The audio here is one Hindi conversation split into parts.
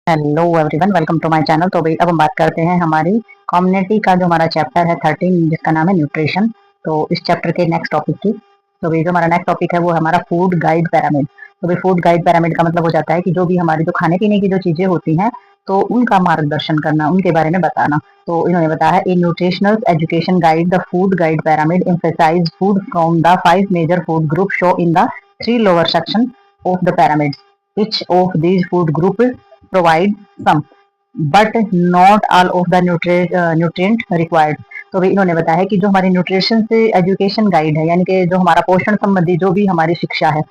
Hello everyone, welcome to my channel. तो भाई अब हम बात करते हैं हमारी कम्युनिटी का जो हमारा चैप्टर है 13, जिसका नाम है न्यूट्रिशन। तो इस चैप्टर के नेक्स्ट टॉपिक की, तो भाई जो हमारा नेक्स्ट टॉपिक है वो हमारा फूड गाइड पिरामिड। तो भाई फूड गाइड पिरामिड का मतलब हो जाता है कि जो भी हमारी जो खाने पीने की जो चीजें होती हैं तो उनका मार्गदर्शन करना, उनके बारे में बताना। तो इन्होंने बताया है, a nutritional education guide the food guide pyramid emphasize food from the 5 major food group show in the 3 lower section of the pyramid. Each of these food group provide some but not all of the nutrient required. तो भाई इन्होंने बताया है कि जो हमारी न्यूट्रिशन से एजुकेशन गाइड है, यानी कि जो हमारा पोषण संबंधी जो भी हमारी शिक्षा है,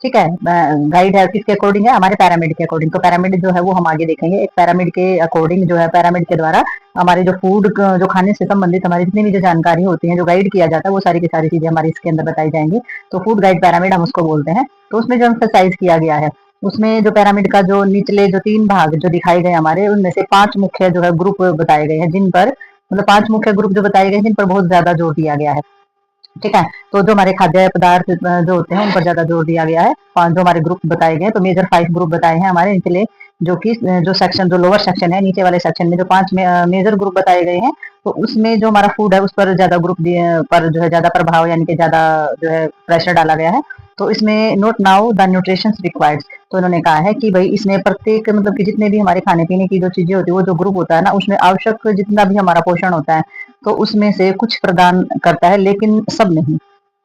ठीक है, गाइड है किसके अकॉर्डिंग है, हमारे पैरामिड के अकॉर्डिंग। तो पैरामिड जो है वो हम आगे देखेंगे। एक पैरामिड के अकॉर्डिंग जो है, पैरामिड के द्वारा हमारे जो फूड जो खाने से संबंधित हमारी जितनी भी जो जानकारी होती है, जो गाइड किया जाता है, वो सारी की सारी चीजें हमारी इसके अंदर बताई जाएंगी। तो फूड गाइड पैरामिड हम उसको बोलते हैं। तो उसमें जो एम्फसाइज किया गया है, उसमें जो पिरामिड का जो निचले जो 3 भाग जो दिखाए गए हमारे, उनमें से 5 मुख्य जो है ग्रुप बताए गए हैं, जिन पर मतलब 5 मुख्य ग्रुप जो बताए गए हैं, जिन पर बहुत ज्यादा जोर दिया गया है। ठीक है, तो जो हमारे खाद्य पदार्थ जो होते हैं उन पर ज्यादा जोर दिया गया है। 5 जो हमारे ग्रुप बताए गए हैं, तो मेजर 5 ग्रुप बताए हैं हमारे निचले, जो कि जो सेक्शन जो लोअर सेक्शन है, नीचे वाले सेक्शन में जो 5 मेजर ग्रुप बताए गए हैं, तो उसमें जो हमारा फूड है उस पर ज्यादा ग्रुप पर जो है ज्यादा प्रभाव, यानी कि ज्यादा जो है प्रेशर डाला गया है। तो इसमें note now the nutrition required. तो उन्होंने कहा है कि भाई इसमें प्रत्येक मतलब कि जितने भी हमारे खाने पीने की जो चीजें होती है, वो जो ग्रुप होता है ना, उसमें आवश्यक जितना भी हमारा पोषण होता है, तो उसमें से कुछ प्रदान करता है, लेकिन सब नहीं।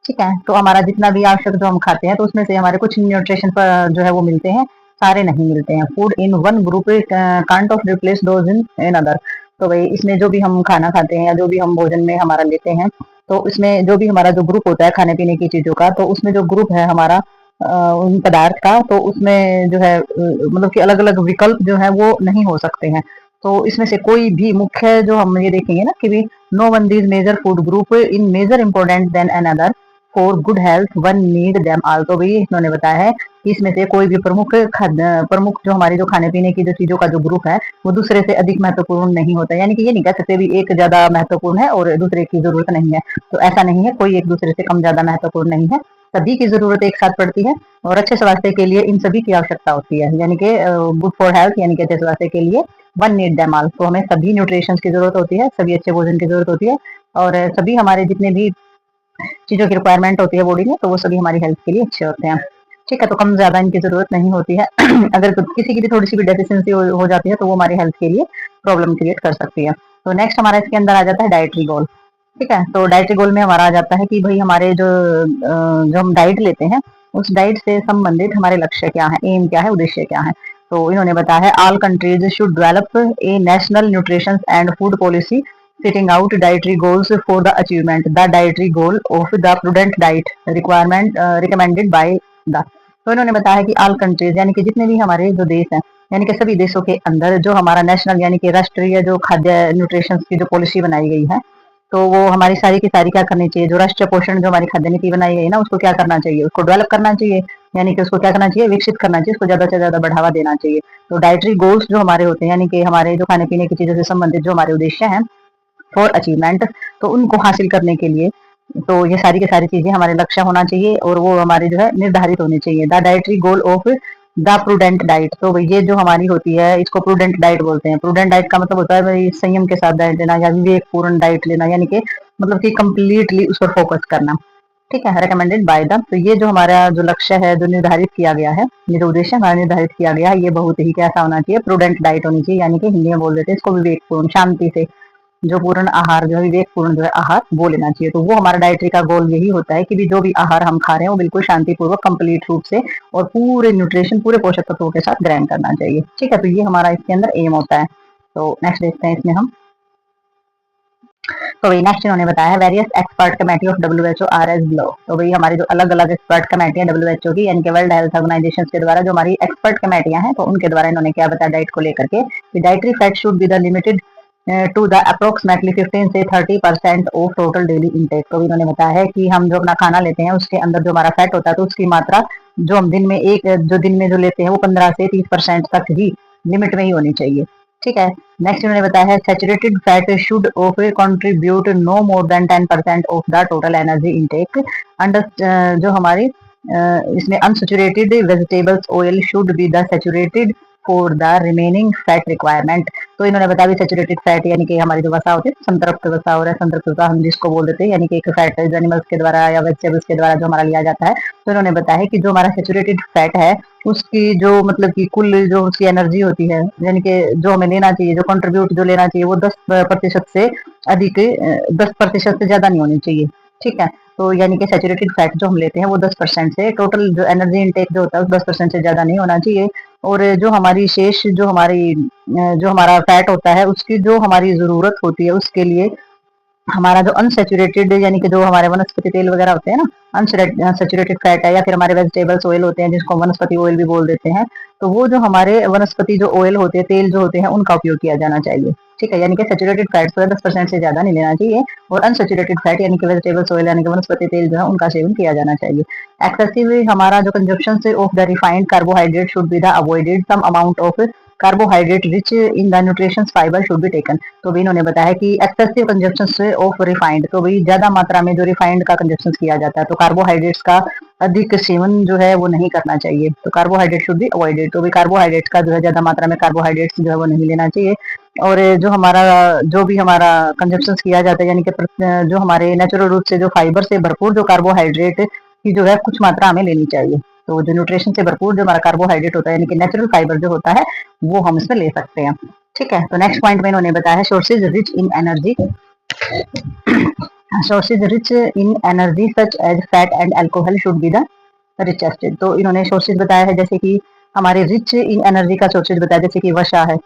ठीक है, तो हमारा जितना भी आवश्यक जो हम खाते हैं, तो उसमें से हमारे कुछ न्यूट्रिशन पर जो है वो मिलते हैं, सारे नहीं मिलते हैं। Food in one group can't off replace those in other. तो भाई इसमें जो भी हम खाना खाते हैं या जो भी हम भोजन में हमारा लेते हैं, तो इसमें जो भी हमारा जो ग्रुप होता है खाने पीने की चीजों का, तो उसमें जो ग्रुप है हमारा उन पदार्थ का, तो उसमें जो है मतलब कि अलग अलग विकल्प जो है वो नहीं हो सकते हैं। तो इसमें से कोई भी मुख्य जो हम ये देखेंगे ना कि no one these major food group in major important than another for good health one need them all. तो भाई इन्होंने बताया है कि इसमें से कोई भी प्रमुख जो हमारी जो खाने पीने की जो चीजों का जो ग्रुप है, वो दूसरे से अधिक महत्वपूर्ण नहीं होता। यानी कि ये नहीं कह सकते भी एक ज्यादा महत्वपूर्ण है और दूसरे की जरूरत नहीं है। तो ऐसा नहीं है, कोई एक दूसरे से कम ज्यादा महत्वपूर्ण नहीं है, सभी की जरूरत एक साथ पड़ती है। और अच्छे स्वास्थ्य के लिए इन सभी की आवश्यकता होती है, यानी कि गुड फॉर हेल्थ, यानी कि अच्छे स्वास्थ्य के लिए वन नीड देम ऑल। तो हमें सभी न्यूट्रिशन की जरूरत होती है, सभी अच्छे भोजन की जरूरत होती है, और सभी हमारे जितने भी चीजों की रिक्वायरमेंट होती है बॉडी में, तो वो सभी हमारी हेल्थ के लिए अच्छे होते हैं। ठीक है, तो कम ज्यादा इनकी जरूरत नहीं होती है। अगर किसी की भी थोड़ी सी भी डेफिशिएंसी हो जाती है, तो वो हमारी हेल्थ के लिए प्रॉब्लम क्रिएट कर सकती है। तो नेक्स्ट हमारा इसके अंदर आ जाता है डाइटरी गोल। ठीक है, तो डाइटरी गोल में हमारा आ जाता है कि भाई हमारे जो हम डाइट लेते हैं, उस डाइट से संबंधित हमारे लक्ष्य क्या है, एम क्या है, उद्देश्य क्या है। तो इन्होंने बताया है, all countries should develop a national nutrition and food policy setting out dietary goals for the achievement the dietary goal of the prudent diet requirement recommended by the। तो इन्होंने बताया कि ऑल कंट्रीज, यानी कि जितने भी हमारे जो देश हैं, यानी कि सभी देशों के अंदर जो हमारा नेशनल यानी कि राष्ट्रीय जो खाद्य न्यूट्रिशन की जो पॉलिसी बनाई गई है, तो वो हमारी सारी की सारी क्या करनी चाहिए, जो राष्ट्रीय पोषण जो हमारी खाद्य नीति बनाई गई है ना, उसको क्या करना चाहिए, उसको डेवलप करना चाहिए, यानी कि उसको क्या करना चाहिए, विकसित करना चाहिए, उसको ज्यादा से ज्यादा बढ़ावा देना चाहिए। तो डाइटरी गोल्स जो हमारे होते हैं, यानी कि हमारे जो खाने पीने की चीजों से संबंधित जो हमारे उद्देश्य हैं फॉर अचीवमेंट, तो उनको हासिल करने के लिए, तो ये सारी की सारी चीजें हमारे लक्ष्य होना चाहिए और वो हमारे जो है निर्धारित होनी चाहिए। The dietary goal of the prudent diet. तो ये जो हमारी होती है, इसको प्रूडेंट डाइट बोलते हैं। प्रूडेंट डाइट का मतलब होता है भाई संयम के साथ डाइट लेना या विवेकपूर्ण डाइट लेना, यानी कि मतलब कि कंप्लीटली उस पर फोकस करना। ठीक है, रिकमेंडेड बाय द। तो ये जो हमारा जो लक्ष्य है, जो निर्धारित किया गया है, ये जो उद्देश्य हमारा निर्धारित किया गया है, ये बहुत ही कैसा होना चाहिए, प्रूडेंट डाइट होनी चाहिए, यानी कि हिंदी में बोल देते हैं इसको विवेकपूर्ण, शांति से जो पूर्ण आहार जो है, विवेकपूर्ण जो है आहार वो लेना चाहिए। तो वो हमारा डाइटरी का गोल यही होता है कि भी जो भी आहार हम खा रहे हैं वो बिल्कुल शांतिपूर्वक कंप्लीट रूप से और पूरे न्यूट्रिशन पूरे पोषक तत्वों के साथ ग्रहण करना चाहिए। ठीक है, तो ये हमारा इसके अंदर एम होता है। तो नेक्स्ट देखते हैं इसमें हम। तो भाई नेक्स्ट इन्होंने बताया है, various expert committee of WHO are as below. तो भाई हमारी जो अलग अलग एक्सपर्ट कमेटियां WHO की, यानी कि वर्ल्ड हेल्थ ऑर्गेनाइजेशन के द्वारा जो हमारी एक्सपर्ट कमेटियां हैं, तो उनके द्वारा इन्होंने क्या बताया डाइट को लेकर के, dietary fat should be the limited to the approximately 15 से 30% ऑफ टोटल डेली इनटेक। तो इन्होंने बताया है कि हम जो अपना खाना लेते हैं उसके अंदर जो हमारा फैट होता है, तो उसकी मात्रा जो हम दिन में जो लेते हैं वो 15 से 30% तक ही लिमिट में ही होनी चाहिए। ठीक है, नेक्स्ट इन्होंने बताया है, saturated fat should of contribute no more than 10% of the total energy intake. Under जो हमारी इसमें unsaturated vegetables oil should be the saturated for the remaining fat requirement. तो इन्होंने बताया भी सैचुरेटेड फैट यानी कि हमारी जो वसा होती है, संतृप्त वसा और संतृप्त वसा हम जिसको बोल देते हैं, यानी कि एक फैट एनिमल्स के द्वारा या वेजिटेबल्स के द्वारा जो हमारा लिया जाता है। तो इन्होंने बताया है कि जो हमारा सैचुरेटेड फैट है उसकी जो मतलब कि कुल जो उसकी एनर्जी होती है, यानी कि जो हमें लेना चाहिए, जो कंट्रीब्यूट जो लेना चाहिए, वो 10% से अधिक, 10% से ज्यादा नहीं होनी चाहिए। ठीक है, तो यानी कि सैचुरेटेड फैट जो हम लेते हैं वो 10% से, टोटल जो एनर्जी इनटेक जो होता है 10% से ज्यादा नहीं होना चाहिए। और जो हमारी शेष जो हमारी जो हमारा फैट होता है उसकी जो हमारी जरूरत होती है उसके लिए हमारा जो अनसेचुरेटेड यानी कि जो हमारे वनस्पति तेल वगैरह होते हैं ना, अनसेचुरेटेड फैट है, या फिर हमारे वेजिटेबल्स ऑयल होते हैं जिसको वनस्पति ऑयल भी बोल देते हैं, तो वो जो हमारे वनस्पति जो ऑयल होते हैं, तेल जो होते हैं, उनका उपयोग किया जाना चाहिए। ठीक है, यानी कि सैचुरेटेड फैट को 10% से ज्यादा नहीं लेना चाहिए, और अनसेचुरेटेड फैट यानी कि वेजिटेबल्स ऑयल यानी कि वनस्पति तेल जो है उनका सेवन किया जाना चाहिए। एक्सेसिव हमारा जो कंजप्शन से of the refined carbohydrate should be the avoided, some amount of carbohydrate rich in the nutrition fibre should be taken. तो भी इन्होंने बताया कि एक्सेसिव कंजप्शन से ऑफ रिफाइंड, तो भी ज्यादा मात्रा में जो रिफाइंड का कंजप्शन किया जाता है, तो कार्बोहाइड्रेट्स का अधिक सेवन जो है वो नहीं करना चाहिए, तो कार्बोहाइड्रेट शुड बी अवॉइडेड। तो भी कार्बोहाइड्रेट्स का जो है ज्यादा मात्रा में कार्बोहाइड्रेट्स जो है वो नहीं लेना चाहिए। और जो हमारा जो भी हमारा कंजप्शन किया जाता है, यानी कि जो हमारे नेचुरल रूप से जो फाइबर से भरपूर जो कार्बोहाइड्रेट की जो है कुछ मात्रा हमें लेनी चाहिए। तो जो न्यूट्रिशन से भरपूर जो हमारा कार्बोहाइड्रेट होता है यानी कि नेचुरल फाइबर जो होता है वो हम इसमें ले सकते हैं। ठीक है, तो नेक्स्ट पॉइंट में इन्होंने बताया है sources rich in energy, sources rich in energy such as fat and alcohol should be the richest. तो इन्होंने सोर्सेज बताया है जैसे कि हमारे रिच इन एनर्जी का सोर्सेज बताया, जैसे कि वसा है।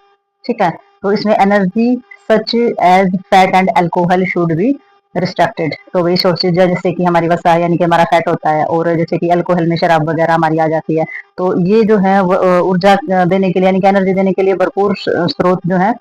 ठीक है, तो इसमें energy such as fat and alcohol should be restricted. तो वही सोर्सेज जैसे कि हमारी वसा है यानी कि हमारा फैट होता है, और जैसे कि अल्कोहल में शराब वगैरह हमारी आ जाती है, तो ये जो है ऊर्जा देने के लिए यानी कि एनर्जी देने के लिए भरपूर स्रोत जो है,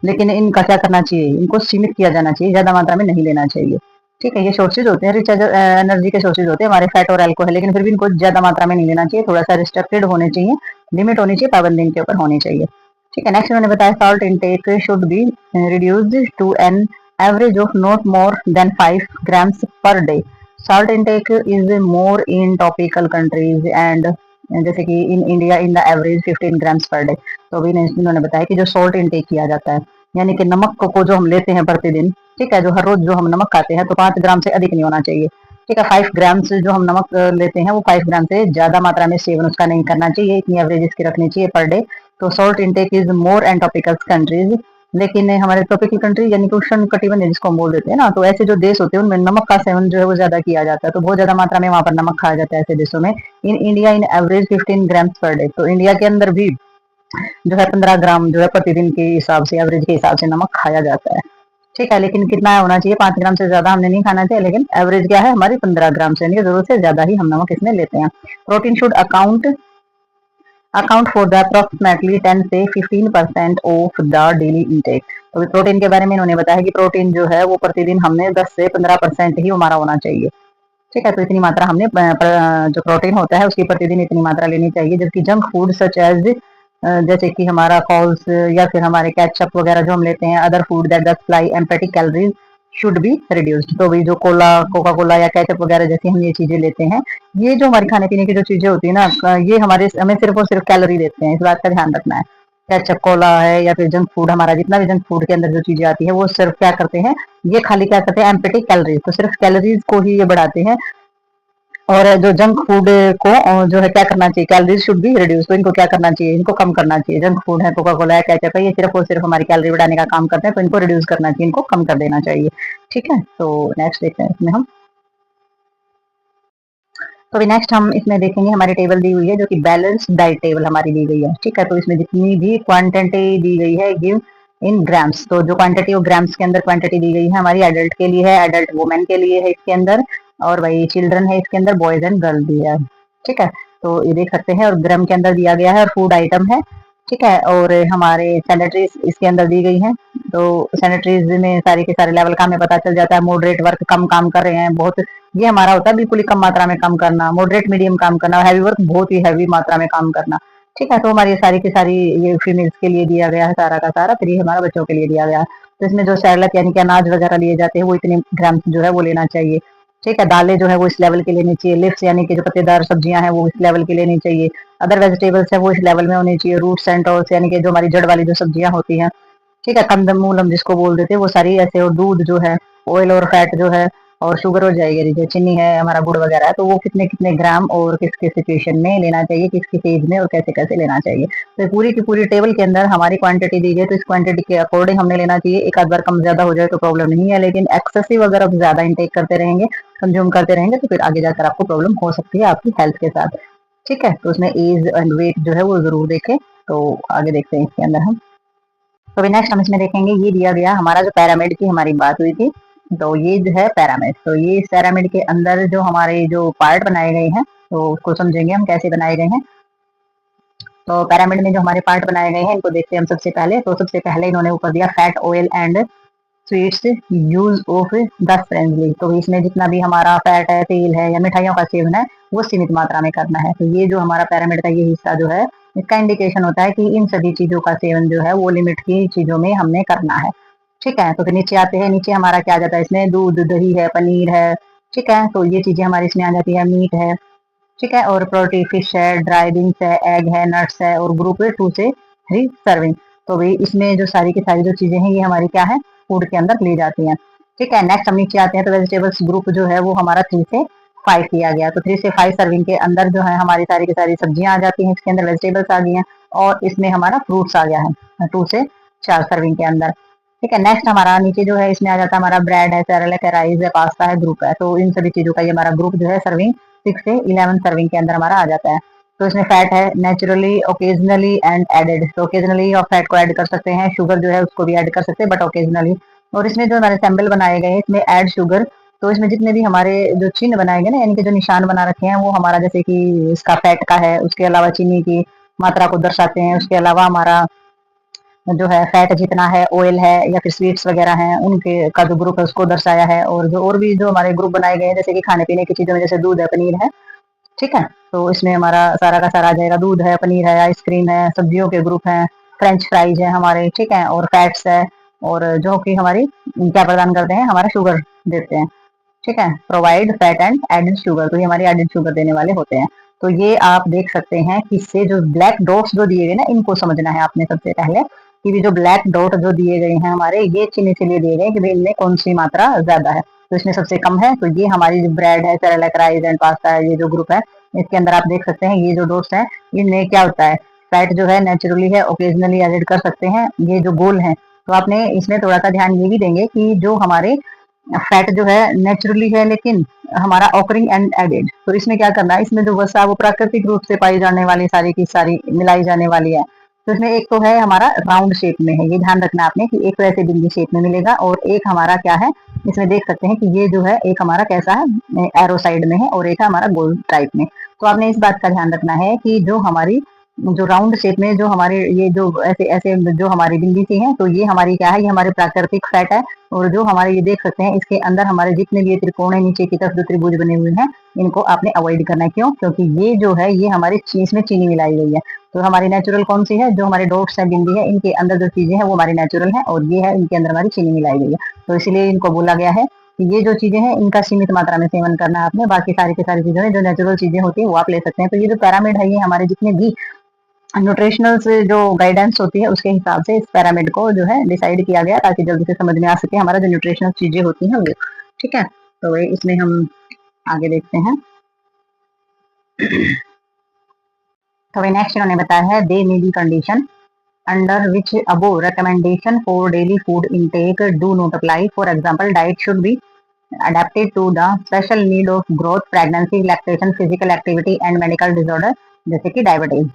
लेकिन इनका क्या करना चाहिए, इनको सीमित किया जाना चाहिए, ज्यादा मात्रा में नहीं लेना चाहिए। ठीक है, ये सोर्सेज होते हैं रिच एनर्जी के सोर्सेज होते हैं हमारे फैट और अल्कोहल, लेकिन फिर भी इनको ज्यादा मात्रा में नहीं लेना चाहिए, थोड़ा सा रिस्ट्रिक्टेड होने चाहिए, लिमिट होनी चाहिए, पाबंदी इनके ऊपर होनी चाहिए। ठीक है, नेक्स्ट उन्होंने बताया salt intake should be reduced to an average of not more than 5 grams per day. Salt intake is more in tropical countries and जैसे कि in India in the average 15 grams per day. तो भी इन्होंने बताया कि जो सॉल्ट इनटेक किया जाता है यानी कि नमक को जो हम लेते हैं प्रतिदिन, ठीक है, जो हर रोज जो हम नमक खाते हैं, तो 5 ग्राम से अधिक नहीं होना चाहिए। ठीक है, 5 ग्राम से जो हम नमक लेते हैं वो 5 ग्राम से ज्यादा मात्रा में सेवन उसका नहीं करना चाहिए, इतनी एवरेज इसकी रखनी चाहिए पर डे। तो salt intake is more and tropical countries, लेकिन हमारे ट्रॉपिकल कंट्री यानी कि उष्ण कटिबंधीय जिसको हम बोल देते हैं ना, तो ऐसे जो देश होते हैं उनमें नमक का सेवन जो है वो ज्यादा किया जाता है, तो बहुत ज्यादा मात्रा में वहां पर नमक खाया जाता है ऐसे देशों में। इन इंडिया इन एवरेज 15 ग्राम्स पर डे, तो इंडिया के अंदर भी जो है 15 ग्राम जो है प्रतिदिन के हिसाब से एवरेज के हिसाब से नमक खाया जाता है। ठीक है, लेकिन कितना होना चाहिए, 5 ग्राम से ज्यादा हमने नहीं खाना चाहिए, लेकिन एवरेज क्या है हमारी 15 ग्राम से, यानी जरूरत से ज्यादा ही हम नमक इसमें लेते हैं। Protein should account for the approximately 10 से 15% ऑफ द डेली इनटेक। तो प्रोटीन के बारे में इन्होंने बताया कि प्रोटीन जो है वो प्रतिदिन हमने 10 से 15% ही हमारा होना चाहिए। ठीक है, तो इतनी मात्रा हमने जो प्रोटीन होता है उसकी प्रतिदिन इतनी मात्रा लेनी चाहिए। जबकि जंक फूड सच एज जैसे कि हमारा कॉल्स या फिर हमारे कैचअप वगैरह जो हम लेते हैं, other food that supply emphatic calories should be reduced. तो भी जो कोका कोला या कैचअप वगैरह जैसे हम ये चीजें लेते हैं, ये जो हमारी खाने पीने की जो चीजें होती है ना, ये हमारे हमें सिर्फ और सिर्फ कैलोरी देते हैं, इस बात का ध्यान रखना है। कैचअप कोला है या फिर जंक फूड, हमारा जितना भी जंक फूड के अंदर जो चीजें आती है वो सिर्फ क्या करते हैं, ये खाली क्या करते हैं, एम्पेटिक कैलोरीज, तो सिर्फ कैलोरीज को ही ये बढ़ाते हैं। और जो जंक फूड को जो है क्या करना चाहिए, कैलोरीज शुड बी रिड्यूस, तो इनको क्या करना चाहिए, इनको कम करना चाहिए। जंक फूड है, कोका कोला है, कैचअप है, ये सिर्फ और सिर्फ हमारी कैलोरी बढ़ाने का काम करते हैं, तो इनको रिड्यूस करना चाहिए, इनको कम कर देना चाहिए। ठीक है, तो नेक्स्ट देखते हैं इसमें हम, तो अभी नेक्स्ट हम इसमें देखेंगे हमारी टेबल दी हुई है जो कि बैलेंस डाइट टेबल हमारी दी गई है। ठीक है, तो इसमें जितनी भी क्वांटिटी दी गई है गिव इन ग्राम्स, तो जो क्वांटिटी वो ग्राम्स के अंदर क्वांटिटी दी गई है हमारी एडल्ट के लिए है, एडल्ट वुमेन के लिए है इसके अंदर, और वही चिल्ड्रन है इसके अंदर, बॉयज एंड गर्ल भी है। ठीक है, तो ये देख सकते हैं, और ग्राम के अंदर दिया गया है, और फूड आइटम है। ठीक है, और हमारे सैनिटरीज इसके अंदर दी गई है, तो सैनिटरीज में सारे के सारे लेवल का हमें पता चल जाता है। मॉडरेट वर्क कम काम कर रहे हैं बहुत, ये हमारा होता है बिल्कुल ही कम मात्रा में काम करना, मॉडरेट मीडियम काम करना, हैवी वर्क बहुत ही हैवी मात्रा में काम करना। ठीक है, तो हमारी सारी की सारी ये फीमेल्स के लिए दिया गया है सारा का सारा, फिर ये हमारा बच्चों के लिए दिया गया है। तो इसमें जो सैलक यानी कि अनाज वगैरह लिए जाते हैं वो इतने ग्राम जो है वो लेना चाहिए। ठीक है, दालें जो है वो इस लेवल की लेनी चाहिए, लिव्स यानी कि जो पत्तेदार सब्जियां हैं वो इस लेवल की लेनी चाहिए, अदर वेजिटेबल्स है वो इस लेवल में होनी चाहिए, रूट्स एंड टॉल्स यानी कि जो हमारी जड़ वाली जो सब्जियां होती हैं, ठीक है, कंदमूल हम जिसको बोल देते हैं वो सारी ऐसे, और दूध जो है, ऑयल और फैट जो है, और शुगर हो जाएगी, जो चीनी है, हमारा गुड़ वगैरह है, तो वो कितने कितने ग्राम और किस किस सिचुएशन में लेना चाहिए, किस किस एज में और कैसे कैसे लेना चाहिए। तो पूरी की पूरी टेबल के अंदर हमारी क्वांटिटी दी गई, तो इस क्वांटिटी के अकॉर्डिंग हमने लेना चाहिए। एक आध बार कम ज्यादा हो जाए तो प्रॉब्लम नहीं है, लेकिन एक्सेसिव अगर आप ज्यादा इंटेक करते रहेंगे, कंज्यूम करते रहेंगे, तो फिर आगे जाकर आपको प्रॉब्लम हो सकती है आपकी हेल्थ के साथ। ठीक है, तो उसमें एज एंड वेट जो है वो जरूर देखें। तो आगे देखते हैं इसके अंदर हम। तो अभी नेक्स्ट हम इसमें देखेंगे, ये दिया गया हमारा जो पैरामिड की हमारी बात हुई थी, तो ये जो है पैरामिड, तो ये इस पैरामिड के अंदर जो हमारे जो पार्ट बनाए गए हैं, तो उसको समझेंगे हम कैसे बनाए गए हैं। तो पैरामिड में जो हमारे पार्ट बनाए गए हैं इनको देखते हैं हम सबसे पहले। तो सबसे पहले इन्होंने ऊपर दिया fat, oil and sweets use of the friendly. तो इसमें जितना भी हमारा फैट है, तेल है या मिठाइयों का सेवन है, वो सीमित मात्रा में करना है। तो ये जो हमारा पैरामिड का ये हिस्सा जो है, इसका इंडिकेशन होता है कि इन सभी चीजों का सेवन जो है वो लिमिट की चीजों में हमने करना है। ठीक है, तो फिर नीचे आते हैं। नीचे हमारा क्या आ जाता है, इसमें दूध, दही है, पनीर है, ठीक है, तो ये चीजें हमारी इसमें आ जाती है, मीट है, ठीक है, और प्रोटीन फिश है, ड्राई बीन्स है, एग है, नट्स है, और ग्रुप 2 से 3 सर्विंग। तो भाई इसमें जो सारी की सारी जो चीजें हैं ये हमारी क्या है, फूड के अंदर ली जाती हैं। ठीक है, नेक्स्ट हम नीचे आते हैं। तो वेजिटेबल्स ग्रुप जो है वो हमारा 3 से 5 किया गया। तो 3 से 5 सर्विंग के अंदर जो है हमारी सारी की सारी सब्जियां आ जाती हैं, इसके अंदर वेजिटेबल्स आ गई हैं, और इसमें हमारा फ्रूट्स आ गया है 2 से 4 सर्विंग के अंदर। ठीक है, नेक्स्ट हमारा नीचे जो है इसमें आ जाता है हमारा ब्रेड है, सेरेलैक है, राइस है, पास्ता है, ग्रुप है। तो इन सभी चीजों का ये हमारा ग्रुप जो है सर्विंग 6 से 11 सर्विंग के अंदर हमारा आ जाता है। तो इसमें फैट है नेचुरली, ओकेजनली एंड एडेड। तो ओकेजनली और फैट को ऐड कर सकते हैं, शुगर जो है उसको भी ऐड कर सकते हैं, बट ओकेजनली। और इसमें जो हमारे सैंपल बनाए गए हैं इसमें ऐड शुगर। तो इसमें जितने भी हमारे जो चिन्ह बनाए गए ना, यानी कि जो निशान बना रखे हैं, वो हमारा जैसे कि इसका फैट का है, उसके अलावा चीनी की मात्रा को दर्शाते हैं, उसके अलावा हमारा जो है फैट जितना है, ऑयल है या फिर स्वीट्स वगैरह हैं, उनके का जो ग्रुप है उसको दर्शाया है। और जो और भी जो हमारे ग्रुप बनाए गए हैं, जैसे कि खाने पीने की चीजों में जैसे दूध है, पनीर है, ठीक है, तो इसमें हमारा सारा का सारा आ जाएगा, दूध है, पनीर है, आइसक्रीम है, सब्जियों के ग्रुप हैं, फ्रेंच फ्राइज है हमारे, ठीक है, और फैट्स है, और जो कि हमारी क्या प्रदान करते हैं, हमारा शुगर देते हैं। ठीक है, provide fat and added sugar, तो ये हमारी एडेड शुगर देने वाले होते हैं। तो ये आप देख सकते हैं कि इससे जो ब्लैक डॉट्स जो दिए गए ना, इनको समझना है आपने सबसे पहले, कि जो ब्लैक डॉट जो दिए गए हैं हमारे, ये चिन्ह इसलिए दिए गए कि भाई इनमें कौन सी मात्रा ज्यादा है। तो इसमें सबसे कम है, तो ये हमारी जो ब्रेड है, सेरेलैक, राइस एंड पास्ता है, ये जो ग्रुप है, इसके अंदर आप देख सकते हैं ये जो डोट्स है, इनमें क्या होता है, फैट जो है नेचुरली है, ओकेजनली एडिड कर सकते हैं, ये जो गोल है। तो आपने इसमें थोड़ा सा ध्यान ये भी देंगे कि जो हमारे फैट जो है नेचुरली है, लेकिन हमारा ऑकरिंग एंड एडेड, तो इसमें क्या करना है, इसमें जो वसा वो प्राकृतिक रूप से पाई जाने वाली सारी की सारी मिलाई जाने वाली है। तो इसमें एक तो है हमारा राउंड शेप में है, ये ध्यान रखना आपने कि एक तो ऐसे बिंदी शेप में मिलेगा, और एक हमारा क्या है, इसमें देख सकते हैं कि ये जो है एक हमारा कैसा है, एरो साइड में है, और एक है हमारा गोल टाइप में। तो आपने इस बात का ध्यान रखना है कि जो हमारी जो राउंड शेप में जो हमारे ये जो ऐसे ऐसे जो हमारी बिंदी सी है, तो ये हमारी क्या है, ये हमारे प्राकृतिक फैट है। और जो हमारे ये देख सकते हैं इसके अंदर हमारे जितने भी ये त्रिकोण है, नीचे की तरफ जो त्रिभुज बने हुए हैं, इनको आपने अवॉइड करना है। क्यों? क्योंकि ये जो है ये हमारी इसमें चीनी मिलाई गई है। तो हमारी नेचुरल कौन सी है, जो हमारे डॉट्स है, बिंदी है, इनके अंदर जो चीजें हैं वो हमारी नेचुरल है, और ये है इनके अंदर हमारी चीनी मिलाई गई है। तो इसीलिए इनको बोला गया है कि ये जो चीजें हैं इनका सीमित मात्रा में सेवन करना है आपने, बाकी सारी की सारी चीजें हैं जो नेचुरल चीजें होती है वो आप ले सकते हैं। तो ये जो पैरामिड है, ये हमारे जितने भी न्यूट्रिशनल से जो गाइडेंस होती है उसके हिसाब से इस पैरामिड को जो है डिसाइड किया गया, ताकि जल्दी से समझ में आ सके हमारा जो न्यूट्रिशनल चीजें होती हैं वो। ठीक है, तो इसमें हम आगे देखते हैं। तो नेक्स्ट इन्होंने बताया है, they may be condition under which above recommendation for daily food intake do not apply. For example, diet should be adapted to the special need of growth, pregnancy, lactation, physical activity and medical disorder, जैसे कि डायबिटीज।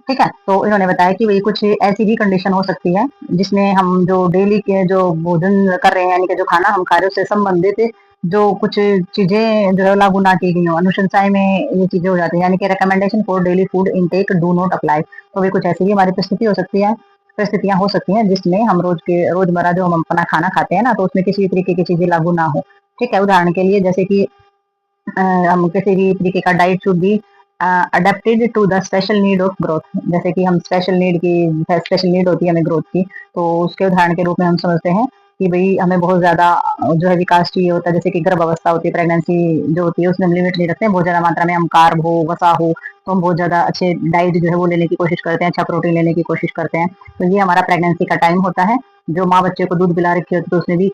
ठीक है, तो इन्होंने बताया कि वही कुछ ऐसी भी कंडीशन हो सकती है जिसमें हम जो डेली के जो भोजन कर रहे हैं, यानी कि जो खाना हम खा रहे हैं उससे संबंधित जो कुछ चीजें जो है लागू ना की गई हो, अनुशंसाएं में ये चीजें हो जाती है, यानी कि recommendation for daily food intake do not apply. तो वही कुछ ऐसी भी हमारी परिस्थिति हो सकती है, परिस्थितियां हो सकती हैं जिसमें हम रोजमर्रा जो हम अपना खाना खाते हैं ना, तो उसमें किसी तरीके की चीजें लागू ना हो। ठीक है, उदाहरण के लिए जैसे कि हम किसी भी तरीके का diet should be adapted to the special need of growth, जैसे कि हम स्पेशल नीड होती है हमें ग्रोथ की, तो उसके उदाहरण के रूप में हम समझते हैं कि भाई हमें बहुत ज्यादा जो है विकास चाहिए होता है, जैसे कि गर्भ अवस्था होती है, प्रेगनेंसी जो होती है, उसमें हम लिमिट नहीं रखते हैं, बहुत ज्यादा मात्रा में हम कार्ब हो, वसा हो, तो हम बहुत ज्यादा अच्छे डाइट जो है वो लेने की कोशिश करते हैं, अच्छा प्रोटीन लेने की कोशिश करते हैं। तो ये हमारा प्रेगनेंसी का टाइम होता है। जो माँ बच्चे को दूध पिला रखी होती है तो उसमें भी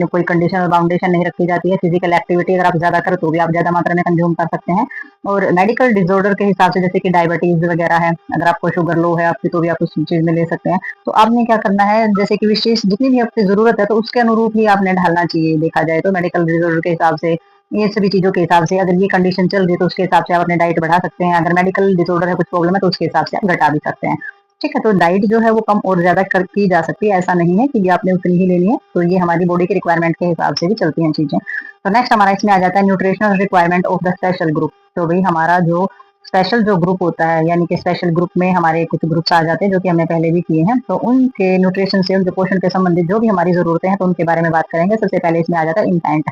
कोई कंडीशन और बाउंडेशन नहीं रखी जाती है। फिजिकल एक्टिविटी अगर आप ज्यादा करो तो भी आप ज्यादा मात्रा में कंज्यूम कर सकते हैं। और मेडिकल डिसऑर्डर के हिसाब से, जैसे कि डायबिटीज वगैरह है, अगर आपको शुगर लो है आपकी, तो भी आप उस चीज में ले सकते हैं। तो आपने क्या करना है, जैसे कि विशेष जितनी भी आपकी जरूरत है तो उसके अनुरूप ही आपने ढालना चाहिए। देखा जाए तो मेडिकल डिसऑर्डर के हिसाब से, ये सभी चीजों के हिसाब से, अगर ये कंडीशन चल रही है तो उसके हिसाब से आप अपने डाइट बढ़ा सकते हैं। अगर मेडिकल डिसऑर्डर है, कुछ प्रॉब्लम है, तो उसके हिसाब से आप घटा भी सकते हैं। ठीक है, तो डाइट जो है वो कम और ज्यादा कर की जा सकती है, ऐसा नहीं है कि ये आपने उतनी ही लेनी है। तो ये हमारी बॉडी की रिक्वायरमेंट के हिसाब से भी चलती हैं चीजें। तो नेक्स्ट हमारा इसमें आ जाता है nutritional requirement of the special group. तो भाई हमारा जो स्पेशल जो ग्रुप होता है, यानी कि स्पेशल ग्रुप में हमारे कुछ ग्रुप्स आ जाते हैं जो कि हमने पहले भी किए हैं, तो उनके न्यूट्रिशन से, उनके पोषण के संबंधित जो भी हमारी जरूरतें हैं तो उनके बारे में बात करेंगे। सबसे पहले इसमें आ जाता है इन्फेंट।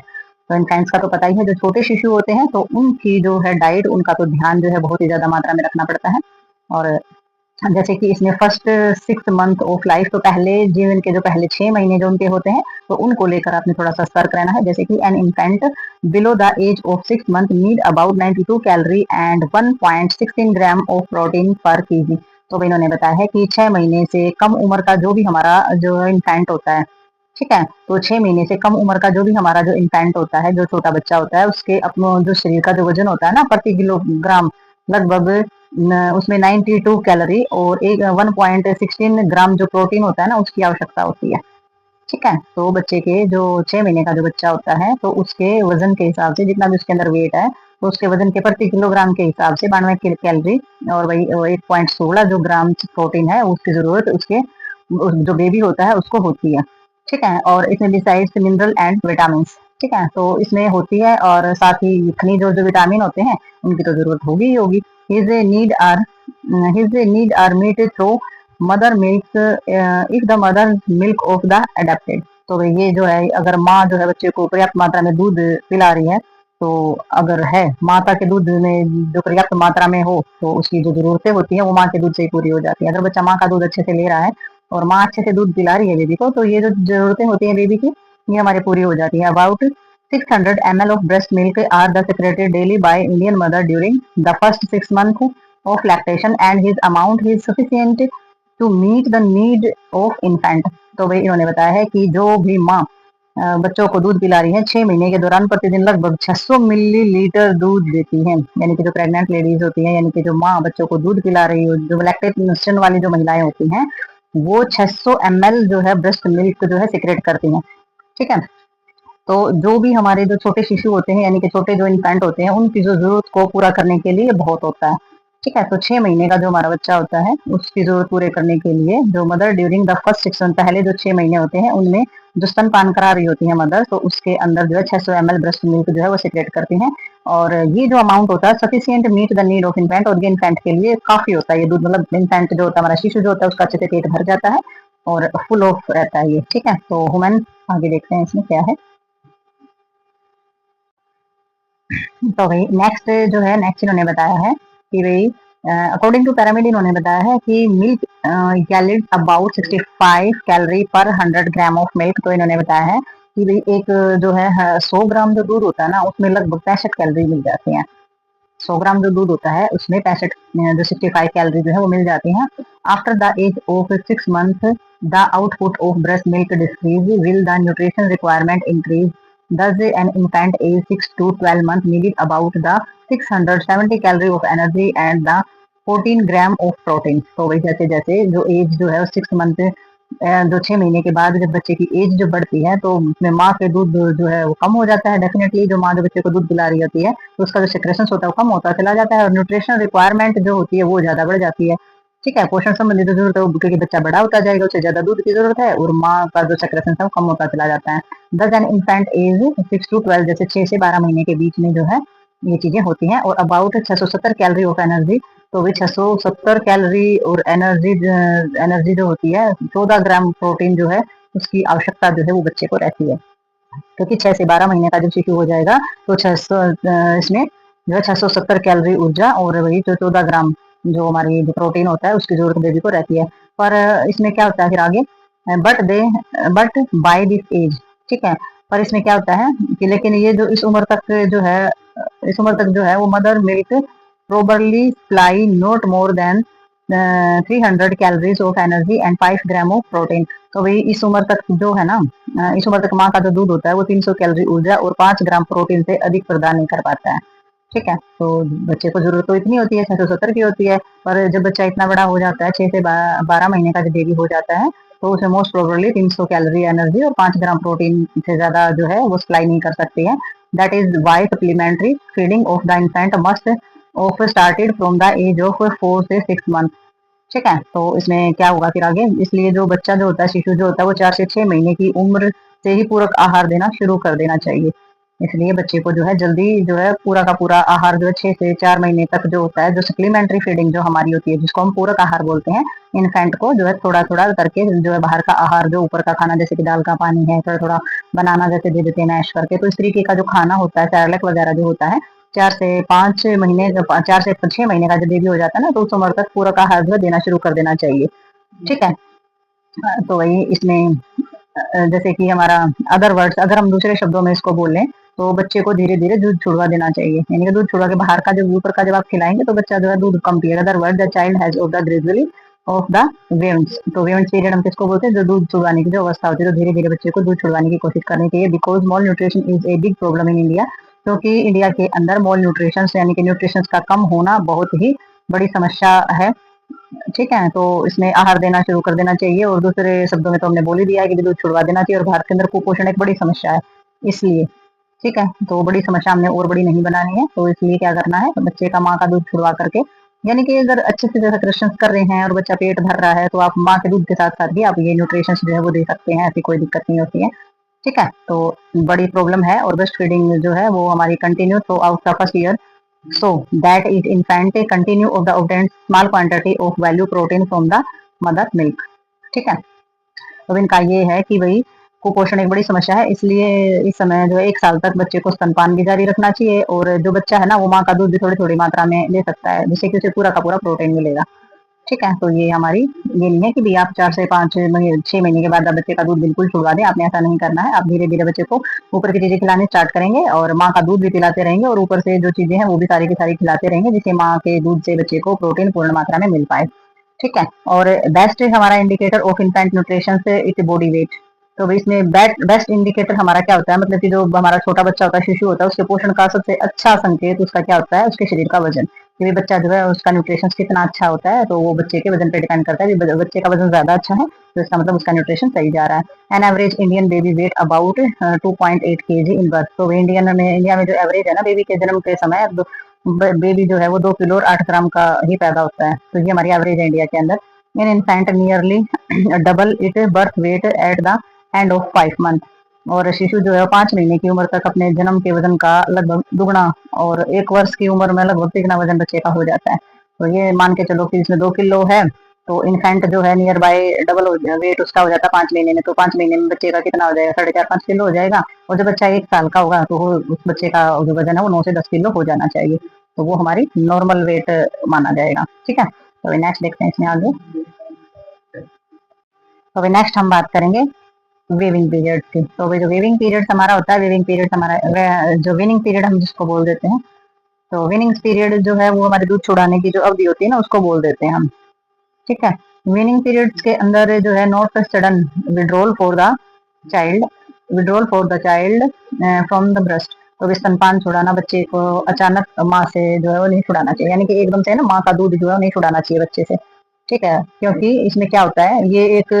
तो इन्फेंट्स का तो पता ही है, जो छोटे शिशु होते हैं तो उनकी जो है डाइट, उनका तो ध्यान जो है बहुत ही ज्यादा मात्रा में रखना पड़ता है। और जैसे कि इसमें फर्स्ट 6 मंथ ऑफ लाइफ, तो पहले जीवन के जो पहले 6 महीने जो उनके होते हैं, तो उनको लेकर आपने थोड़ा सा सतर्क रहना है। जैसे कि an infant below the age of 6 month need about 92 calorie and 1.16 gram of protein per kg. तो इन्होंने बताया है कि 6 महीने से कम उम्र का जो भी हमारा जो इन्फेंट होता है, ठीक है, तो 6 महीने से कम उम्र का जो भी हमारा जो इन्फेंट होता है, जो छोटा बच्चा होता है, उसके अपनो जो शरीर का जो वजन होता है ना, प्रति किलोग्राम लगभग उसमें 92 कैलोरी और 1.16 ग्राम जो प्रोटीन होता है ना, उसकी आवश्यकता होती है। ठीक है, तो बच्चे के जो 6 महीने का जो बच्चा होता है, तो उसके वजन के हिसाब से, जितना भी उसके अंदर वेट है, तो उसके वजन के प्रति किलोग्राम के हिसाब से 92 कैलोरी और वही 1.16 जो ग्राम प्रोटीन है उसकी जरूरत उसके जो बेबी होता है उसको होती है। ठीक है, और इसमें डिसाइड्स मिनरल एंड विटामिन। ठीक है, तो इसमें होती है, और साथ ही खनिज और जो विटामिन होते हैं उनकी तो जरूरत होगी ही होगी। His need are his need are meet through mother milk if the mother milk of the adapted. तो ये जो है, अगर माँ जो है बच्चे को पर्याप्त मात्रा में दूध पिला रही है, तो अगर है माता के दूध में जो पर्याप्त मात्रा में हो, तो उसकी जो जरूरतें होती है वो माँ के दूध से ही पूरी हो जाती है। अगर बच्चा माँ का दूध अच्छे से ले रहा है और माँ अच्छे से दूध पिला रही है बेबी को, तो ये जो जरूरतें होती है बेबी की, ये हमारे पूरी हो जाती है। About 600 ml of breast milk are the secreted daily by Indian mother during the first 6 months of lactation and his amount is sufficient to meet the need of infant। तो भाई इन्होंने बताया है कि जो भी माँ बच्चों को दूध पिला रही है 6 महीने के दौरान प्रतिदिन लगभग 600 मिलीलीटर दूध देती है। यानी कि जो प्रेग्नेंट लेडीज होती हैं, यानी कि जो माँ बच्चों को दूध पिला रही हो, जो लैक्टेशन वाली जो महिलाएं होती हैं, वो 600 ml जो है ब्रेस्ट मिल्क जो है सिक्रेट करती हैं। ठीक है, तो जो भी हमारे जो छोटे शिशु होते हैं, यानी कि छोटे जो इन्फेंट होते हैं, उनकी जो जरूरत को पूरा करने के लिए बहुत होता है। ठीक है, तो 6 महीने का जो हमारा बच्चा होता है उसकी जरूरत पूरे करने के लिए जो mother during the first 6 month, पहले जो 6 महीने होते हैं उनमें जो स्तनपान करा रही होती है मदर, तो उसके अंदर जो है 600 ml ब्रेस्ट मिल्क जो है वो सिक्रेट करती हैं। और ये जो अमाउंट होता है sufficient meet the need of infant, और ये इन्फेंट के लिए काफी होता है ये दूध, मतलब इन्फेंट जो होता है हमारा शिशु जो होता है उसका अच्छे से पेट भर जाता है और फुल ऑफ रहता है ये। ठीक है, तो ह्यूमन आगे देखते हैं इसमें क्या है। तो भाई नेक्स्ट जो है, नेक्स्ट इन्होंने बताया है कि भाई अकॉर्डिंग टू पैरामिड इन्होंने बताया है कि मिल्क गैलिड अबाउट 65 कैलोरी पर 100 ग्राम ऑफ मिल्क। तो इन्होंने बताया है कि भाई एक जो है 100 ग्राम जो दूध होता है ना, उसमें लगभग 65 कैलोरी मिल जाती है। 100 ग्राम जो दूध होता है उसमें 65 जो 65 कैलोरी जो है वो मिल जाती हैं। After the age of 6 month the output of breast milk decrease will the nutrition requirement increase. Thus, an infant aged 6 to 12 months needed about the 670 calorie of energy and the 14 gram of protein. तो वही जैसे जैसे जो एज जो है 6 मंथ जो 6 महीने के बाद जब बच्चे की एज जो बढ़ती है, तो उसमें माँ के दूध जो है वो कम हो जाता है। डेफिनेटली जो माँ जो बच्चे को दूध पिला रही होती है तो उसका जो सिक्रेशन होता है वो कम होता चला जाता है, और न्यूट्रिशन रिक्वायरमेंट जो होती है वो ज्यादा बढ़ जाती है। ठीक है, पोषण संबंधी जो जरूरत है वो, क्योंकि बच्चा बड़ा होता जाएगा उसे ज्यादा दूध की जरूरत है, और माँ का जो सिक्रेशन है वो कम होता चला जाता है। दस एन इन्फेंट एज 6 to 12, जैसे 6 से 12 महीने के बीच में जो है ये चीजें होती हैं। और अबाउट 670 कैलोरी ऑफ एनर्जी, तो भी 670 कैलोरी और एनर्जी जो होती है, 14 ग्राम प्रोटीन जो है उसकी आवश्यकता जो है वो बच्चे को रहती है। क्योंकि 6 से 12 महीने का जब शिशु हो जाएगा तो 600 इसमें जो है 670 कैलोरी ऊर्जा और वही जो 14 ग्राम जो हमारी जो प्रोटीन होता है उसकी जरूरत बेबी को रहती है। पर इसमें क्या होता है फिर आगे बट बाय दिस एज, ठीक है। पर इसमें क्या होता है कि लेकिन ये जो इस उम्र तक जो है, इस उम्र तक जो है वो mother milk probably supply not more than 300 calories of energy and 5 gram of protein. तो भाई इस उम्र तक जो है ना, इस उम्र तक माँ का जो दूध होता है वो 300 कैलोरी ऊर्जा और 5 ग्राम प्रोटीन से अधिक प्रदान नहीं कर पाता है, ठीक है। तो बच्चे को जरूरत तो इतनी होती है, 670 की होती है, पर जब बच्चा इतना बड़ा हो जाता है, 6 से 12 महीने का जब बेबी हो जाता है, तो उसे मोस्ट प्रोबेबली 300 कैलोरी एनर्जी और 5 ग्राम प्रोटीन से ज्यादा जो है वो सप्लाई नहीं कर सकती है। That is why supplementary feeding of the infant must of started from the age of 4 से 6 मंथ, ठीक है। तो इसमें क्या होगा फिर आगे, इसलिए जो बच्चा जो होता है, शिशु जो होता है, वो 4 से 6 महीने की उम्र से ही पूरक आहार देना शुरू कर देना चाहिए। इसलिए बच्चे को जो है जल्दी जो है पूरा का पूरा आहार जो है 6 से 4 महीने तक जो होता है, जो सप्लीमेंट्री फीडिंग जो हमारी होती है, जिसको हम पूरक आहार बोलते हैं, इन्फेंट को जो है थोड़ा थोड़ा करके जो है बाहर का आहार, जो ऊपर का खाना जैसे कि दाल का पानी है, थोड़ा थोड़ा बनाना जैसे दे देते हैं मैश करके, तो इस तरीके का जो खाना होता है, सैरेलक वगैरह जो होता है, 4 से 5 महीने, 4 से 6 महीने का जब बेबी हो जाता है ना, तो उस उम्र तक पूरक आहार जो है देना शुरू कर देना चाहिए, ठीक है। तो वही इसमें जैसे कि हमारा अदर वर्ड्स, अगर हम दूसरे शब्दों में इसको बोलें, तो बच्चे को धीरे धीरे दूध छुड़वा देना चाहिए, यानी कि दूध छुड़वा के बाहर का जब ऊपर का जब आप खिलाएंगे तो बच्चा जो है दूध कम पिएगा। Other word the child has of the gradually of the waves, तो वेव्स पीरियड हम किसको बोलते हैं, जो दूध छुड़वाने की जो अवस्था होती है, तो धीरे धीरे बच्चे को दूध छुड़वाने की कोशिश करनी चाहिए। Because mall nutrition is a big problem in India, क्योंकि इंडिया के अंदर मॉल न्यूट्रिशन यानी कि न्यूट्रिशन का कम होना बहुत ही बड़ी समस्या है, ठीक है। तो इसमें आहार देना शुरू कर देना चाहिए, और दूसरे शब्दों में तो हमने बोल ही दिया है कि दूध छुड़वा देना चाहिए, और भारत के अंदर कुपोषण एक बड़ी समस्या है, इसलिए, ठीक है। तो बड़ी समस्या हमने और बड़ी नहीं बनानी है, तो इसलिए क्या करना है, तो बच्चे का माँ का दूध छुड़वा करके, यानी कि अगर अच्छे से जैसा क्वेश्चन कर रहे हैं और बच्चा पेट भर रहा है, तो आप माँ के दूध के साथ साथ भी आप ये न्यूट्रिशन जो है वो दे सकते हैं, ऐसी कोई दिक्कत नहीं होती है, ठीक है। तो बड़ी प्रॉब्लम है, और ब्रेस्ट फीडिंग जो है वो हमारी continue through out the first year, so that is infant continue of the obtained small quantity of value protein from the mother milk, ठीक है। तो इनका ये है कि भाई कुपोषण एक बड़ी समस्या है, इसलिए इस समय जो है 1 साल तक बच्चे को स्तनपान भी जारी रखना चाहिए, और जो बच्चा है ना वो माँ का दूध भी थोड़ी थोड़ी मात्रा में ले सकता है, जिससे कि उसे पूरा का पूरा प्रोटीन मिलेगा, ठीक है। तो ये हमारी ये नहीं है कि भाई आप 4 से 5 6 महीने के बाद बच्चे का दूध बिल्कुल छुड़वा दें, आपने ऐसा नहीं करना है। आप धीरे धीरे बच्चे को ऊपर की चीजें खिलाने स्टार्ट करेंगे, और माँ का दूध भी पिलाते रहेंगे, और ऊपर से जो चीजें हैं वो भी सारी की सारी खिलाते रहेंगे, जिससे माँ के दूध से बच्चे को प्रोटीन पूर्ण मात्रा में मिल पाए, ठीक है। और बेस्ट हमारा इंडिकेटर ऑफ इन्फेंट न्यूट्रिशन से इट बॉडी वेट, तो इसमें बेस्ट इंडिकेटर हमारा क्या होता है, मतलब कि जो हमारा छोटा बच्चा होता है, शिशु होता है, उसके पोषण का सबसे अच्छा संकेत उसका क्या होता है, उसके शरीर का वजन, कि बच्चा जो है उसका न्यूट्रिशन कितना अच्छा होता है, तो वो बच्चे के वजन पे डिपेंड करता है। बच्चे का वजन ज्यादा अच्छा है तो इसका मतलब उसका न्यूट्रिशन सही जा रहा है। An average Indian baby weight about 2.8 kg in birth, तो इंडिया में जो एवरेज है ना बेबी के जन्म के समय, बेबी जो है वो 2 किलो और 8 ग्राम का ही पैदा होता है, तो ये हमारी एवरेज है इंडिया के अंदर। इन infant nearly double it birth weight at the end of 5 month, और शिशु जो है 5 महीने की उम्र तक अपने जन्म के वजन का लगभग दुगुना, और 1 वर्ष की उम्र में लगभग तिगुना वजन बच्चे का हो जाता है। तो ये मान के चलो कि इसमें 2 किलो है, तो इन्फेंट जो है नियर बाय डबल हो वेट उसका हो जाता है 5 महीने में, तो 5 महीने में बच्चे का कितना हो जाएगा, 4.5 5 किलो हो जाएगा, और जब बच्चा 1 साल का होगा तो उस बच्चे का जो वजन है वो 9 से 10 किलो हो जाना चाहिए, तो वो हमारी नॉर्मल वेट माना जाएगा, ठीक है। तो नेक्स्ट देखते हैं इसमें आगे। तो अभी नेक्स्ट हम बात करेंगे वेविंग पीरियड की। तो जो वेविंग पीरियड हमारा होता है, वेविंग पीरियड हमारा जो विनिंग पीरियड हम जिसको बोल देते हैं, तो विनिंग पीरियड जो है वो हमारे दूध छुड़ाने की जो अवधि होती है ना उसको बोल देते हैं हम, ठीक है। विनिंग पीरियड्स के अंदर जो है not sudden withdrawal for the child, withdrawal for the child from the breast, तो स्तनपान छुड़ाना बच्चे को अचानक माँ से जो है वो नहीं छुड़ाना चाहिए, यानी कि एकदम से ना माँ का दूध जो है नहीं छुड़ाना चाहिए बच्चे से, ठीक है। क्योंकि इसमें क्या होता है, ये एक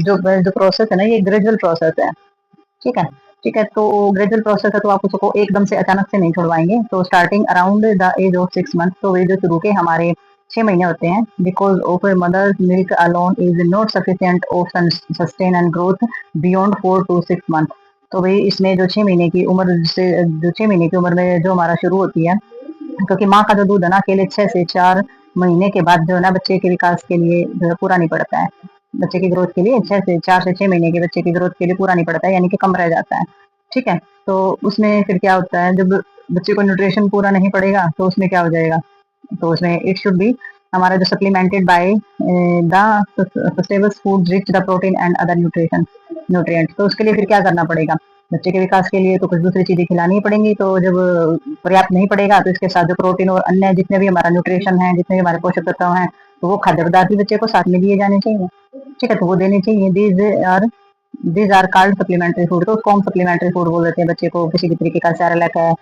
जो प्रोसेस है ना, ये ग्रेजुअल प्रोसेस है, ठीक है। ठीक है, तो ग्रेजुअल प्रोसेस है, तो आप उसको एकदम से अचानक से नहीं छुड़वाएंगे, तो starting around the age of 6 month, तो वे जो शुरू के हमारे 6 महीने होते हैं, because of mother's milk alone is not sufficient of sustain and growth beyond 4 to 6 month, तो भाई इसमें जो 6 महीने की उम्र से, जो 6 महीने की उम्र में जो हमारा शुरू होती है, क्योंकि माँ का जो दूध है ना अकेले 6 से 4 महीने के बाद जो है ना बच्चे के विकास के लिए जो है पूरा नहीं पड़ता है, बच्चे की ग्रोथ के लिए 4 से 6 महीने के बच्चे की ग्रोथ के लिए पूरा नहीं पड़ता है, यानी कि कम रह जाता है, ठीक है। तो उसमें फिर क्या होता है, जब बच्चे को न्यूट्रिशन पूरा नहीं पड़ेगा तो उसमें क्या हो जाएगा, तो उसमें इट शुड बी हमारा जो supplemented by the sustainable food rich the protein and other nutrition nutrients. तो उसके लिए फिर क्या करना पड़ेगा, बच्चे के विकास के लिए तो कुछ दूसरी चीजें खिलानी ही पड़ेंगी। तो जब पर्याप्त नहीं पड़ेगा तो इसके साथ जो प्रोटीन और अन्य जितने भी हमारा न्यूट्रिशन है, जितने भी हमारे पोषक तत्व हैं, तो वो खाद्य पदार्थ भी बच्चे को साथ में दिए जाने चाहिए। ठीक है, तो वो देने चाहिए। These are called supplementary food. तो उसको हम सप्लीमेंट्री फूड बोल देते हैं। बच्चे को किसी भी तरीके का सेरेलैक है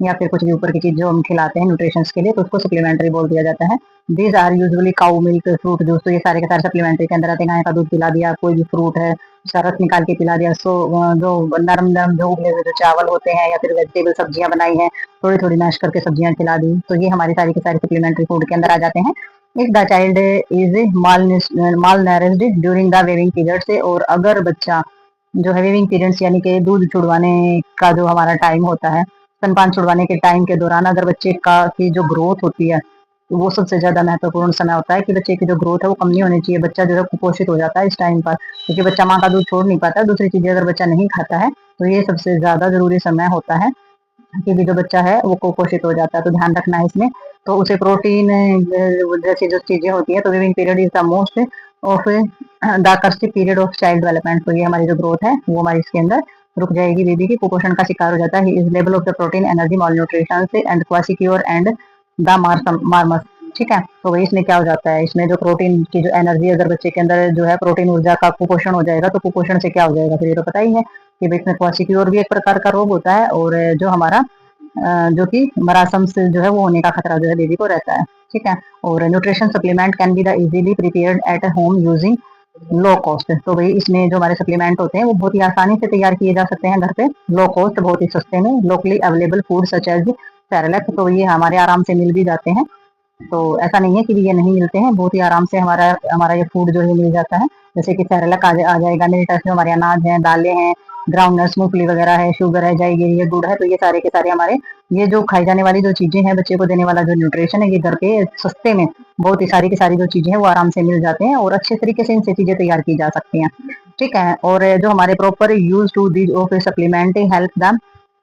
या फिर कुछ भी ऊपर की चीज जो हम खिलाते हैं न्यूट्रिशन के लिए, तो उसको सप्लीमेंट्री बोल दिया जाता है। These are usually cow milk, fruit juice. तो ये सारे के सारे सप्लीमेंट्री के अंदर आते हैं। गाय का दूध पिला दिया, कोई भी फ्रूट है उसका रस निकाल के पिला दिया, सो जो नरम नरम जो उबले हुए जो चावल होते हैं या फिर वेजिटेबल सब्जियां बनाई हैं, थोड़ी थोड़ी मैश करके सब्जियां खिला दी, तो ये हमारी सारी की सारी सप्लीमेंट्री फूड के अंदर आ जाते हैं। If the child is malnourished during the weaning period से, और अगर बच्चा जो है वेविंग पीरियड्स यानी कि दूध छुड़वाने का जो हमारा टाइम होता है, स्तनपान छुड़वाने के टाइम के दौरान अगर बच्चे का की जो ग्रोथ होती है, तो वो सबसे ज्यादा महत्वपूर्ण समय होता है कि बच्चे की जो ग्रोथ है वो कम नहीं होनी चाहिए। बच्चा जो है कुपोषित हो जाता है इस टाइम पर, क्योंकि बच्चा माँ का दूध छोड़ नहीं पाता। दूसरी चीजें अगर बच्चा नहीं खाता है तो ये सबसे ज्यादा जरूरी समय होता है कि भी जो बच्चा है वो कुपोषित हो जाता है। तो ध्यान रखना है इसमें। तो उसे प्रोटीन जैसी जो चीजें होती है, तो weaning period is the most of the cursive period of child development. तो ये हमारी जो ग्रोथ है वो हमारी इसके अंदर रुक जाएगी। बेबी की कुपोषण का शिकार हो जाता है। Is level of the protein energy mall nutrition से एंड क्वासिक्योर एंड द मार्मस। ठीक है, तो वही इसमें क्या हो जाता है, इसमें जो प्रोटीन की जो एनर्जी अगर बच्चे के अंदर जो है प्रोटीन ऊर्जा का कुपोषण हो जाएगा, तो कुपोषण से क्या हो जाएगा, फिर ये तो पता ही है कि इसमें क्वासिक्योर भी एक प्रकार का रोग होता है, और जो हमारा जो कि मरासम से जो है वो होने का खतरा जो है बेबी को रहता है। ठीक है, और nutrition supplement can be the easily prepared at home using low cost. तो भाई इसमें जो हमारे सप्लीमेंट होते हैं वो बहुत ही आसानी से तैयार किए जा सकते हैं घर पे, लो कॉस्ट, बहुत ही सस्ते में, locally available food such as Cerelac. तो ये हमारे आराम से मिल भी जाते हैं। तो ऐसा नहीं है कि ये नहीं मिलते हैं, बहुत ही आराम से हमारा हमारा ये फूड जो है मिल जाता है। जैसे कि सेरेलक आ जाएगा, मिल्टस जो हमारे अनाज हैं, दालें हैं, ग्राउंडनट्स, मूंगफली वगैरह है, शुगर है, जाइगरी है, गुड़ है, तो ये सारे के सारे हमारे ये जो खाई जाने वाली जो चीजें हैं, बच्चे को देने वाला जो न्यूट्रिशन है, ये घर पे सस्ते में बहुत ही सारी की सारी जो चीजें हैं वो आराम से मिल जाते हैं, और अच्छे तरीके से इनसे चीजें तैयार की जा सकती हैं। ठीक है, और जो हमारे proper use to these of supplement help the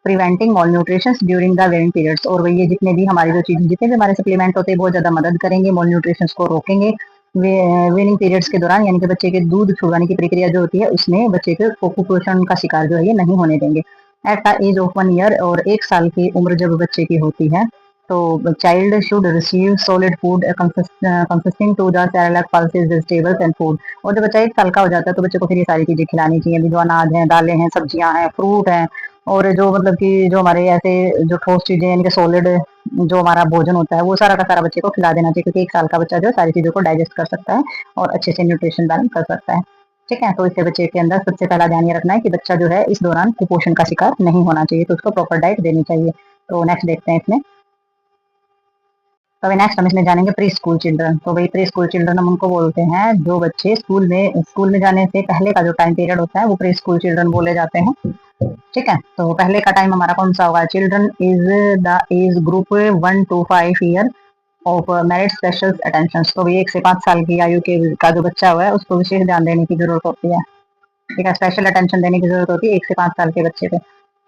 preventing malnutrition during the weaning periods. और वही जितने भी हमारी जो चीजें, जितने भी हमारे सप्लीमेंट होते हैं बहुत ज्यादा मदद करेंगे, मॉल न्यूट्रिशन को रोकेंगे वेनिंग पीरियड्स के दौरान, यानी कि बच्चे के दूध छुड़वाने की प्रक्रिया जो होती है उसमें बच्चे के कुपोषण का शिकार जो है ये नहीं होने देंगे। At the age of 1 year, और 1 साल की उम्र जब बच्चे की होती है, तो child should receive solid food consisting to the Cerelac, pulses, vegetables and food. और जब बच्चा 1 साल का हो जाता है तो बच्चे को फिर ये सारी चीजें खिलानी चाहिए, जो अनाज है, दालें हैं, सब्जियां हैं, फ्रूट हैं, और जो मतलब कि जो हमारे ऐसे जो ठोस चीजें यानी कि सॉलिड जो हमारा भोजन होता है वो सारा का सारा बच्चे को खिला देना चाहिए, क्योंकि 1 साल का बच्चा जो सारी चीजों को डाइजेस्ट कर सकता है और अच्छे से न्यूट्रिशन बैलेंस कर सकता है। ठीक है, तो इससे बच्चे के अंदर सबसे पहला ध्यान ये रखना है कि बच्चा जो है इस दौरान कुपोषण का शिकार नहीं होना चाहिए, तो उसको प्रॉपर डाइट देनी चाहिए। तो नेक्स्ट देखते हैं इसमें। तो अभी नेक्स्ट हम इसमें जानेंगे प्री स्कूल चिल्ड्रन। तो भाई प्री स्कूल चिल्ड्रन हम उनको बोलते हैं जो बच्चे स्कूल में जाने से पहले का जो टाइम पीरियड होता है वो प्री स्कूल चिल्ड्रन बोले जाते हैं। ठीक है, तो पहले का टाइम हमारा कौन सा होगा, children is the age group 1 to 5 year of merit special attention. तो ये 1 से 5 साल की आयु के का जो बच्चा हुआ है उसको विशेष ध्यान देने की जरूरत होती है। ठीक है, स्पेशल अटेंशन देने की जरूरत होती है 1 से 5 साल के बच्चे पे।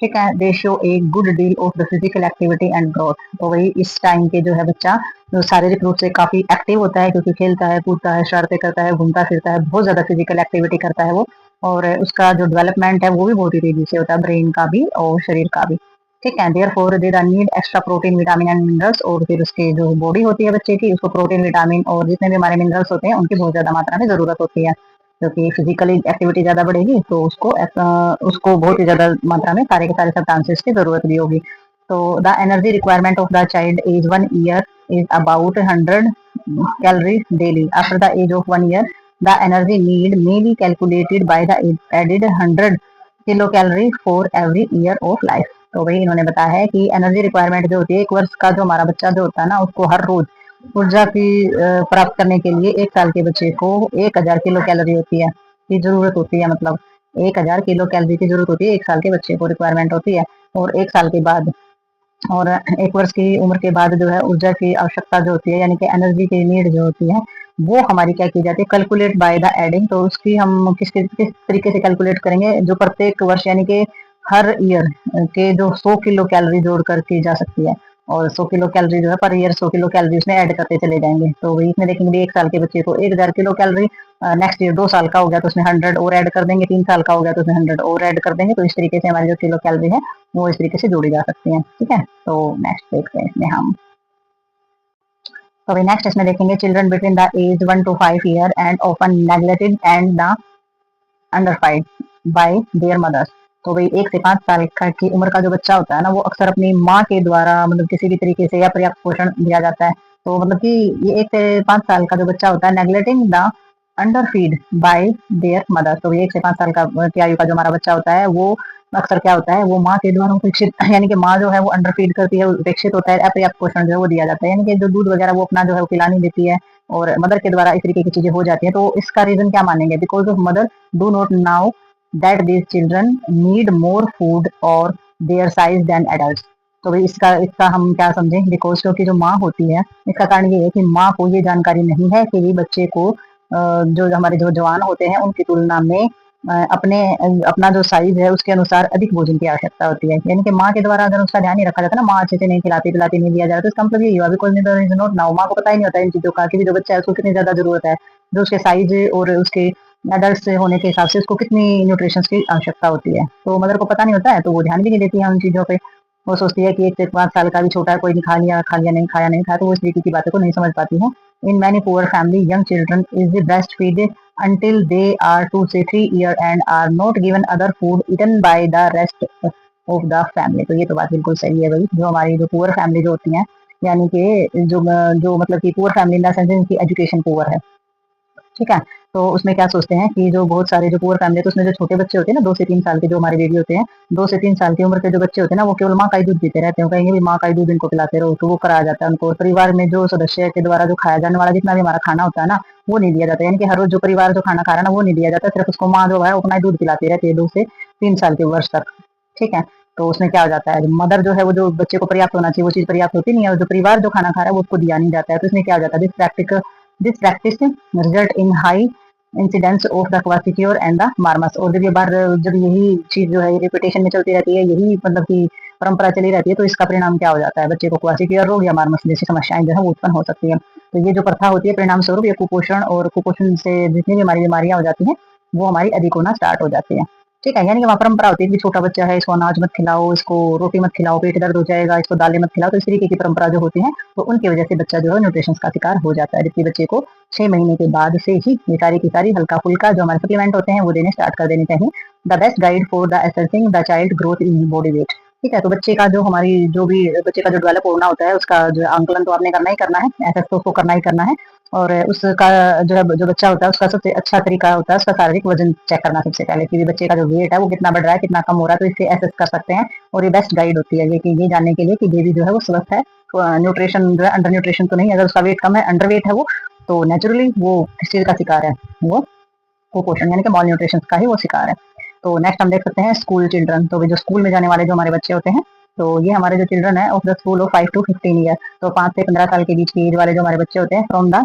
ठीक है, दे show a good deal of the physical activity and growth. तो वही इस टाइम के जो है बच्चा जो शारीरिक रूप से काफी एक्टिव होता है, क्योंकि खेलता है, कूदता है, शरारतें करता है, घूमता फिरता है, बहुत ज्यादा फिजिकल एक्टिविटी करता है वो, और उसका जो डेवलपमेंट है वो भी बहुत ही तेजी से होता है, ब्रेन का भी और शरीर का भी। ठीक है, therefore they need extra protein, vitamin and minerals. और फिर उसकी जो बॉडी होती है बच्चे की, उसको प्रोटीन, विटामिन और जितने भी हमारे मिनरल्स होते हैं उनकी बहुत ज्यादा मात्रा में जरूरत होती है, क्योंकि फिजिकली एक्टिविटी ज्यादा बढ़ेगी तो उसको बहुत ही ज्यादा मात्रा में सारे के सारे सब्सटेंसेस की जरूरत भी होगी। तो the energy requirement of the child age 1 year is about 100 calorie daily. After the age of 1 year the energy need may be calculated by the added 100 kilo calorie for every year of life. तो वही इन्होंने बताया है कि एनर्जी रिक्वायरमेंट जो होती है 1 वर्ष का जो हमारा बच्चा जो होता है ना, उसको हर रोज ऊर्जा की प्राप्त करने के लिए 1 साल के बच्चे को 1000 किलो कैलोरी होती है की जरूरत होती है, मतलब 1000 किलो कैलोरी की जरूरत होती है 1 साल के बच्चे को, रिक्वायरमेंट होती है। और 1 साल के बाद और 1 वर्ष की उम्र के बाद जो है ऊर्जा की आवश्यकता जो होती है, यानी कि एनर्जी की नीड जो होती है वो हमारी क्या की जाती है, कैलकुलेट बाय द एडिंग। तो उसकी हम किस तरीके से कैलकुलेट करेंगे, जो प्रत्येक वर्ष यानी कि हर ईयर के जो 100 किलो कैलोरी जोड़ कर की जा सकती है, और 100 किलो कैलोरी जो है पर ईयर 100 किलो कैलोरी उसमें ऐड करते चले जाएंगे। तो वही इसमें देखेंगे 1 साल के बच्चे को 1000 किलो कैलोरी, नेक्स्ट ईयर 2 साल का हो गया तो उसमें 100 और ऐड कर देंगे, 3 साल का हो गया तो उसमें 100 और ऐड कर देंगे। तो इस तरीके से हमारी जो किलो कैलोरी है वो इस तरीके से जोड़ी जा सकती है। ठीक है, तो नेक्स्ट देखते हैं इसमें हम। तो अभी नेक्स्ट इसमें देखेंगे children between the age 1 to 5 year and often neglected and the underfed by their mothers. तो भाई 1 से 5 साल की उम्र का जो बच्चा होता है ना, वो अक्सर अपनी माँ के द्वारा मतलब किसी भी तरीके से या पर्याप्त पोषण दिया जाता है। तो मतलब कि ये 1 से 5 साल का जो बच्चा होता है neglecting the under feed bye there mother. तो ये 1 से 5 साल का की आयु का जो हमारा बच्चा होता है वो अक्सर क्या होता है, वो माँ के द्वारा उपेक्षित यानी कि माँ जो है वो अंडर फीड करती है, उपेक्षित होता है, अपर्याप्त पोषण जो है वो दिया जाता है, यानी कि जो दूध वगैरह वो अपना जो है वो पिला नहीं देती है और मदर के द्वारा इस तरीके की चीजें हो जाती हैं। तो इसका रीजन क्या मानेंगे, because of mother do not now that these children need more food or their size than adults। तो भाई इसका इसका हम क्या समझें, बिकॉज क्योंकि जो माँ होती है, इसका कारण ये है कि माँ को ये जानकारी नहीं है कि बच्चे को जो हमारे जो जवान होते हैं उनकी तुलना में अपना जो साइज है उसके अनुसार अधिक भोजन की आवश्यकता होती है। यानी कि माँ के द्वारा अगर उसका ध्यान नहीं रखा जाता ना, माँ अच्छे से नहीं खिलाती पिलाती नहीं दिया जाता, तो इसका मतलब यही हुआ बिकॉज इज नॉट नाउ, माँ को पता ही नहीं होता इन चीजों का कि जो बच्चा है उसको कितनी ज्यादा जरूरत है, जो उसके साइज और उसके एडल्ट से होने के हिसाब से उसको कितनी न्यूट्रिशन की आवश्यकता होती है। तो मदर को पता नहीं होता है तो वो ध्यान भी नहीं देती है उन चीजों पे। वो सोचती है कि 1 से 5 साल का भी छोटा है, कोई नहीं, खा लिया नहीं खाया नहीं खाया, तो वो इस तरीके की बातों को नहीं समझ पाती है। In many poor family young children is the breast feed until they are 2 से 3 year and are not given other food eaten by the rest of the family। तो ये तो बात बिल्कुल सही है भाई, जो हमारी जो पुअर फैमिली जो होती है, यानी कि जो मतलब कि poor family in the sense इनकी एजुकेशन पुअर है। ठीक है, तो उसमें क्या सोचते हैं कि जो बहुत सारे जो पुअर फैमिली, तो उसमें जो छोटे बच्चे होते हैं ना 2 से 3 साल के, जो हमारे बेबी होते हैं 2 से 3 साल की उम्र के जो बच्चे होते हैं ना, वो केवल माँ का ही दूध पीते रहते हैं, कहेंगे भी माँ का ही दूध इनको पिलाते रहो, तो वो कराया जाता है उनको। परिवार में जो सदस्य के द्वारा जो खाया जाने वाला जितना भी हमारा खाना होता है ना, वो नहीं दिया जाता, यानी कि हर रोज जो परिवार जो खाना खा रहा है ना वो नहीं दिया जाता, सिर्फ उसको माँ जो है अपना ही दूध पिलाती रहती है 2 से 3 साल के वर्ष तक। ठीक है, तो उसमें क्या हो जाता है, मदर जो है वो जो बच्चे को पर्याप्त होना चाहिए वो चीज पर्याप्त होती नहीं है, और जो परिवार जो खाना खा रहा है वो उसको दिया नहीं जाता है। तो इसमें क्या हो जाता है, this practice result in high incidence of the kwashiorkor and the marasmus. और जब ये बार जब यही चीज जो है रिपीटेशन में चलती रहती है, यही मतलब की परंपरा चली रहती है, तो इसका परिणाम क्या हो जाता है, बच्चे को क्वासिक्योर रोग या मार्मस जैसी समस्याएं जो है वो उत्पन्न हो सकती है। तो ये जो प्रथा होती है परिणाम स्वरूप ये कुपोषण, और कुपोषण से जितनी भी हमारी बीमारियां हो जाती हैं वो हमारी अधिक होना स्टार्ट हो जाती है। ठीक है, यानी कि वहाँ परंपरा होती है कि छोटा बच्चा है इसको अनाज मत खिलाओ, इसको रोटी मत खिलाओ, पेट दर्द हो जाएगा, इसको दालें मत खिलाओ। तो इस तरीके की परंपरा जो होती है तो उनकी वजह से बच्चा जो है न्यूट्रिशन का शिकार हो जाता है, जबकि बच्चे को 6 महीने के बाद से ही ये सारी की सारी हल्का फुल्का जो हमारे सप्लीमेंट होते हैं वो देने स्टार्ट कर देने चाहिए। The best guide for the assessing the child growth in body weight. ठीक है, तो बच्चे का जो हमारी जो भी बच्चे का जो डेवलप होना होता है उसका जो आंकलन तो आपने करना ही करना है, एसेस तो उसको करना ही करना है। और उसका जो है जो बच्चा होता है उसका सबसे अच्छा तरीका होता है उसका शारीरिक वजन चेक करना सबसे पहले, कि बच्चे का जो वेट है वो कितना बढ़ रहा है कितना कम हो रहा है, तो इससे एसेस कर सकते हैं। और ये बेस्ट गाइड होती है ये जानने के लिए कि बेबी जो है वो स्वस्थ है, न्यूट्रिशन जो है अंडर न्यूट्रिशन तो नहीं, अगर उसका वेट कम है अंडर वेट है वो, तो नेचुरली वो किस चीज का शिकार है, वो कुपोषण यानी कि मॉल न्यूट्रिशन का ही वो शिकार है। तो नेक्स्ट हम देख सकते हैं स्कूल चिल्ड्रन। तो जो स्कूल में जाने वाले जो हमारे बच्चे होते हैं, तो ये हमारे जो चिल्ड्रन है of the school of 5 to 15 year, तो 5 से 15 साल के बीच की एज वाले जो हमारे बच्चे होते हैं from the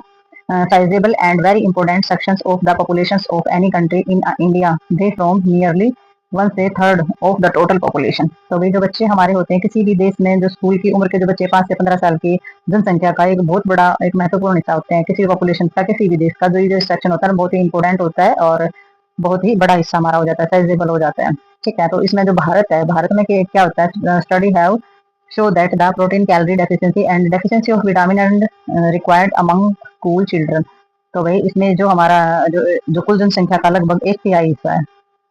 sizable and very important sections of the populations of any country in India, they form nearly 1/3 of the total population। तो भी जो बच्चे हमारे होते हैं किसी भी देश में, जो स्कूल की उम्र के जो बच्चे 5 से 15 साल की जनसंख्या का एक बहुत बड़ा एक महत्वपूर्ण हिस्सा होते हैं किसी पॉपुलेशन का, किसी भी देश का जो सेक्शन होता है बहुत ही इंपॉर्टेंट होता है और बहुत ही बड़ा हिस्सा हमारा हो जाता है, साइजेबल हो जाता है। ठीक है, तो इसमें जो भारत है, भारत में क्या होता है, study have show that the protein calorie deficiency and deficiency of vitamin and required among school children। तो भाई इसमें जो हमारा जो कुल जनसंख्या का लगभग 1/3 हिस्सा है,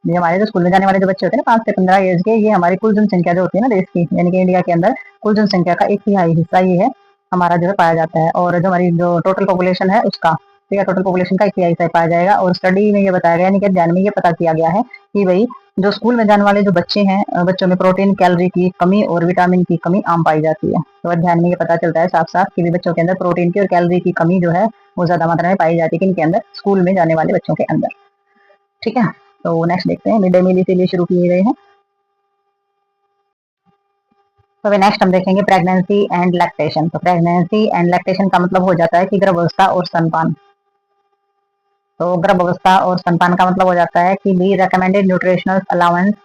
ये हमारे जो स्कूल में जाने वाले जो बच्चे होते हैं ना 5 से 15 एज के, ये हमारी कुल जनसंख्या जो होती है ना देश की, यानी कि इंडिया के अंदर कुल जनसंख्या का 1/3 हिस्सा ये है हमारा जो है पाया जाता है। और जो हमारी जो टोटल पॉपुलेशन है उसका, ठीक है, टोटल पॉपुलेशन का 1/3 हिस्सा पाया जाएगा। और स्टडी में ये बताया गया, यानी कि अध्ययन में ये पता किया गया है कि भाई जो स्कूल में जाने वाले जो बच्चे हैं, बच्चों में प्रोटीन कैलोरी की कमी और विटामिन की कमी आम पाई जाती है। तो अध्ययन में ये पता चलता है साफ साफ कि भी बच्चों के अंदर प्रोटीन की और कैलोरी की कमी जो है वो ज्यादा मात्रा में पाई जाती है किनके अंदर, स्कूल में जाने वाले बच्चों के अंदर। ठीक है, तो नेक्स्ट देखते हैं, मिड डे मील इसीलिए शुरू किए गए हैं। तो नेक्स्ट हम देखेंगे प्रेगनेंसी एंड लैक्टेशन। तो प्रेगनेंसी एंड लैक्टेशन का मतलब हो जाता है कि गर्भावस्था और स्तनपान। तो गर्भावस्था और स्तनपान का मतलब हो जाता है कि दी recommended nutritional allowance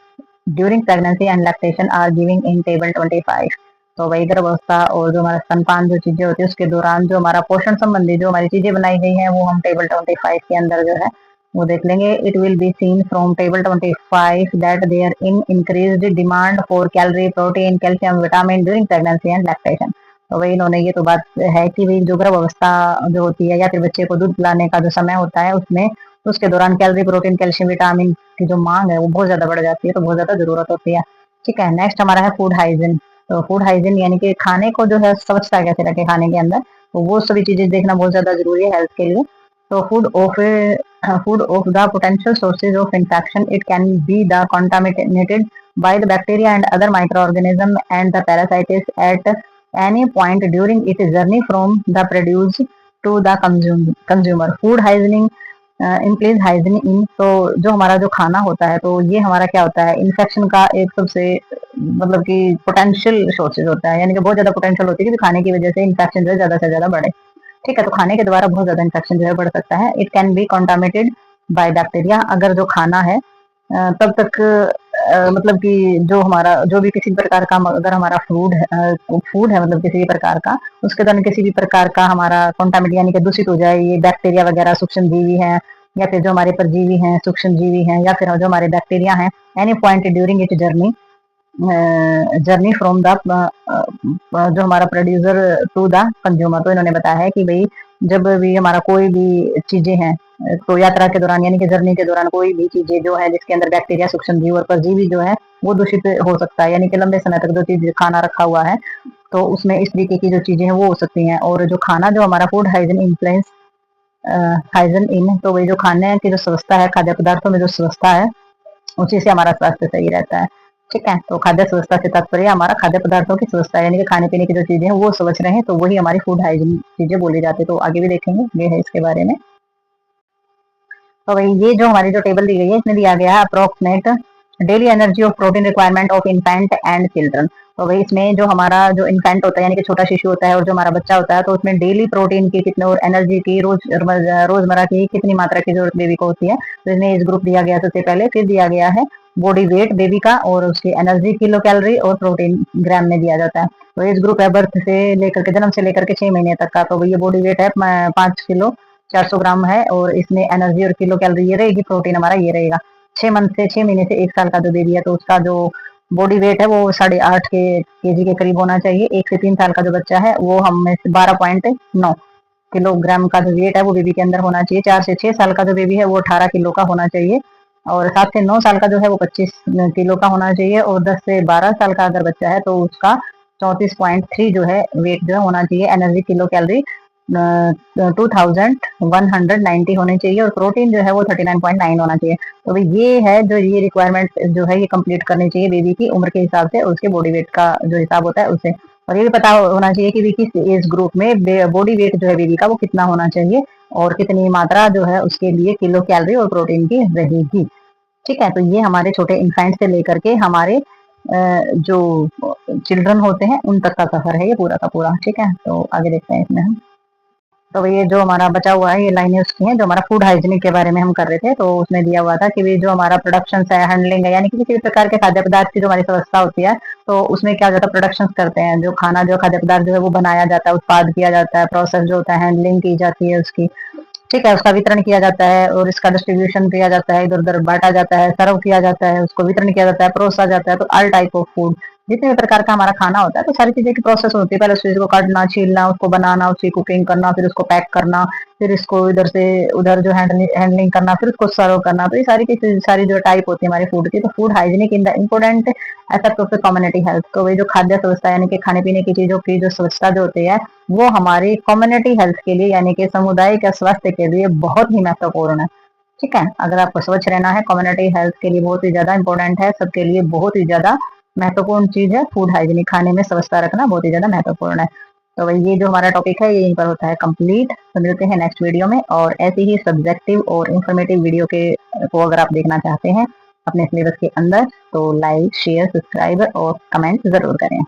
during pregnancy and lactation are given in table 25। तो वही गर्भावस्था और जो हमारा स्तनपान जो चीजें होती है उसके दौरान जो हमारा पोषण संबंधी जो हमारी चीजें बनाई गई हैं वो हम टेबल 25 के अंदर जो है वो देख लेंगे। It will be seen from table 25 that there in increased demand for calorie, protein, calcium, vitamin during pregnancy and lactation. तो वही इन्होंने ये तो बात है कि भाई जो गर्भावस्था जो होती है या फिर बच्चे को दूध पिलाने का जो समय होता है उसमें उसके दौरान कैलोरी, प्रोटीन, कैल्शियम, विटामिन की जो मांग है वो बहुत ज्यादा बढ़ जाती है, तो बहुत ज्यादा जरूरत होती है। ठीक है, नेक्स्ट हमारा है फूड हाइजीन। तो फूड हाइजीन यानी कि खाने को जो है स्वच्छता कैसे रखे खाने के अंदर, तो वो सभी चीजें देखना बहुत ज्यादा जरूरी है हेल्थ के लिए। तो food of the potential sources of infection, it can be the contaminated by the bacteria and other microorganism and the parasites at any point during its journey from the produce to the consumer. Food hygiene implies hygiene in, तो जो हमारा जो खाना होता है तो ये हमारा क्या होता है इन्फेक्शन का एक सबसे मतलब कि पोटेंशियल सोर्सेज होता है, यानी कि बहुत ज्यादा पोटेंशियल होती है कि खाने की वजह से इन्फेक्शन जो है ज्यादा से ज्यादा बढ़े। ठीक है, तो खाने के द्वारा बहुत ज्यादा इन्फेक्शन जो है बढ़ सकता है। It can be contaminated by bacteria, अगर जो खाना है तब तक मतलब कि जो हमारा जो भी किसी प्रकार का अगर हमारा फूड है मतलब किसी भी प्रकार का उसके दौरान किसी भी प्रकार का हमारा कॉन्टामिनेट यानी कि दूषित हो जाए, ये बैक्टीरिया वगैरह सूक्ष्म जीवी है या फिर जो हमारे परजीवी हैं सूक्ष्म जीवी हैं या फिर जो हमारे बैक्टीरिया हैं, any point during it journey from the जो हमारा प्रोड्यूसर टू द कंज्यूमर। तो इन्होंने बताया है कि भाई जब भी हमारा कोई भी चीजें हैं तो यात्रा के दौरान यानी कि जर्नी के दौरान कोई भी चीजें जो है जिसके अंदर बैक्टीरिया, सूक्ष्म जीव और परजीवी जो है वो दूषित हो सकता है, यानी कि लंबे समय तक जो चीज खाना रखा हुआ है तो उसमें इस तरीके की जो चीजें हैं वो हो सकती हैं। और जो खाना जो हमारा फूड हाइजीन इन्फ्लुएंस हाइजीन इन, तो वही जो खाने की जो व्यवस्था है खाद्य पदार्थों में जो व्यवस्था है उसी से हमारा स्वास्थ्य सही रहता है। ठीक है, तो खाद्य स्वच्छता से तात्पर्य हमारा खाद्य पदार्थों की स्वच्छता यानी कि खाने पीने की जो चीजें हैं वो स्वच्छ रहे, तो वही हमारी फूड हाइजीन चीजें बोली जाती है। तो आगे भी देखेंगे ये है इसके बारे में। तो भाई ये जो हमारी जो टेबल दी गई है इसमें दिया गया है approximate daily energy of protein requirement of infant and children. तो भाई इसमें जो हमारा जो इन्फेंट होता है यानी कि छोटा शिशु होता है और जो हमारा बच्चा होता है तो उसमें डेली प्रोटीन की कितने और एनर्जी की रोजमर्रा की कितनी मात्रा की जरूरत बेबी को होती है। तो इसमें एज ग्रुप दिया गया सबसे पहले, फिर दिया गया है बॉडी वेट बेबी का और उसकी एनर्जी किलो कैलोरी और प्रोटीन ग्राम में दिया जाता है। तो एज ग्रुप है बर्थ से लेकर के जन्म से लेकर के 6 महीने तक का, तो ये बॉडी वेट है 5 किलो 400 ग्राम है और इसमें एनर्जी और किलो कैलोरी ये रहेगी, प्रोटीन हमारा ये रहेगा। 6 मंथ से 6 महीने से 1 साल का जो बेबी है तो उसका जो बॉडी वेट है वो 8.5 केजी के करीब होना चाहिए। 1 से 3 साल का जो बच्चा है वो हम 12.9 किलोग्राम का जो वेट है वो बेबी के अंदर होना चाहिए। 4 से 6 साल का जो बेबी है वो 18 किलो का होना चाहिए और 7 से 9 साल का जो है वो 25 किलो का होना चाहिए और 10 से 12 साल का अगर बच्चा है तो उसका 34.3 जो है वेट जो है होना चाहिए। एनर्जी किलो कैलोरी 2190 होने चाहिए और प्रोटीन जो है वो 39.9 होना चाहिए। तो भाई ये है जो ये रिक्वायरमेंट जो है ये कंप्लीट करनी चाहिए बेबी की उम्र के हिसाब से और उसके बॉडी वेट का जो हिसाब होता है उससे। और ये भी पता होना चाहिए कि किस एज ग्रुप में बॉडी वेट जो है बेबी का वो कितना होना चाहिए और कितनी मात्रा जो है उसके लिए किलो कैलोरी और प्रोटीन की रहेगी। ठीक है, तो ये हमारे छोटे इन्फेंट से लेकर के हमारे जो चिल्ड्रन होते हैं उन तक का सफर है ये पूरा का पूरा। ठीक है, तो आगे देखते हैं इसमें हम। तो ये जो हमारा बचा हुआ है ये लाइनें उसकी हैं जो हमारा फूड हाइजीनिक के बारे में हम कर रहे थे। तो उसमें दिया हुआ था कि जो हमारा प्रोडक्शन है, हैंडलिंग है, यानी कि किसी भी प्रकार के खाद्य पदार्थ की जो हमारी व्यवस्था होती है तो उसमें क्या होता है प्रोडक्शन करते हैं, जो खाना जो खाद्य पदार्थ जो है वो बनाया जाता है, उत्पाद किया जाता है, प्रोसेस जो होता है हैंडलिंग की जाती है उसकी। ठीक है, उसका वितरण किया जाता है और इसका डिस्ट्रीब्यूशन किया जाता है, इधर उधर बांटा जाता है, सर्व किया जाता है, उसको वितरण किया जाता है, परोसा जाता है। तो ऑल टाइप ऑफ फूड जितने भी प्रकार का हमारा खाना होता है तो सारी चीजें की प्रोसेस होती है। पहले उस चीज को काटना, छीलना, उसको बनाना, उसकी कुकिंग करना, फिर उसको पैक करना, फिर इसको इधर से उधर जो हैंडलिंग करना, फिर उसको सर्व करना। तो ये सारी की सारी जो टाइप होती है हमारी फूड की। तो food hygienic in the important aspect of the community health. तो वही जो खाद्य व्यवस्था यानी कि खाने पीने की चीजों की जो स्वच्छता जो होती है वो हमारी कम्युनिटी हेल्थ के लिए यानी कि समुदाय के स्वास्थ्य के लिए बहुत ही महत्वपूर्ण है। ठीक है, अगर आपको स्वच्छ रहना है कम्युनिटी हेल्थ के लिए बहुत ही ज्यादा इंपॉर्टेंट है, सबके लिए बहुत ही ज्यादा महत्वपूर्ण चीज है फूड हाइजीनिक, खाने में स्वच्छता रखना बहुत ही ज्यादा महत्वपूर्ण है। तो भाई ये जो हमारा टॉपिक है ये यहीं पर होता है कंप्लीट। तो मिलते हैं नेक्स्ट वीडियो में और ऐसे ही सब्जेक्टिव और इंफॉर्मेटिव वीडियो के को अगर आप देखना चाहते हैं अपने सिलेबस के अंदर तो लाइक शेयर सब्सक्राइब और कमेंट जरूर करें।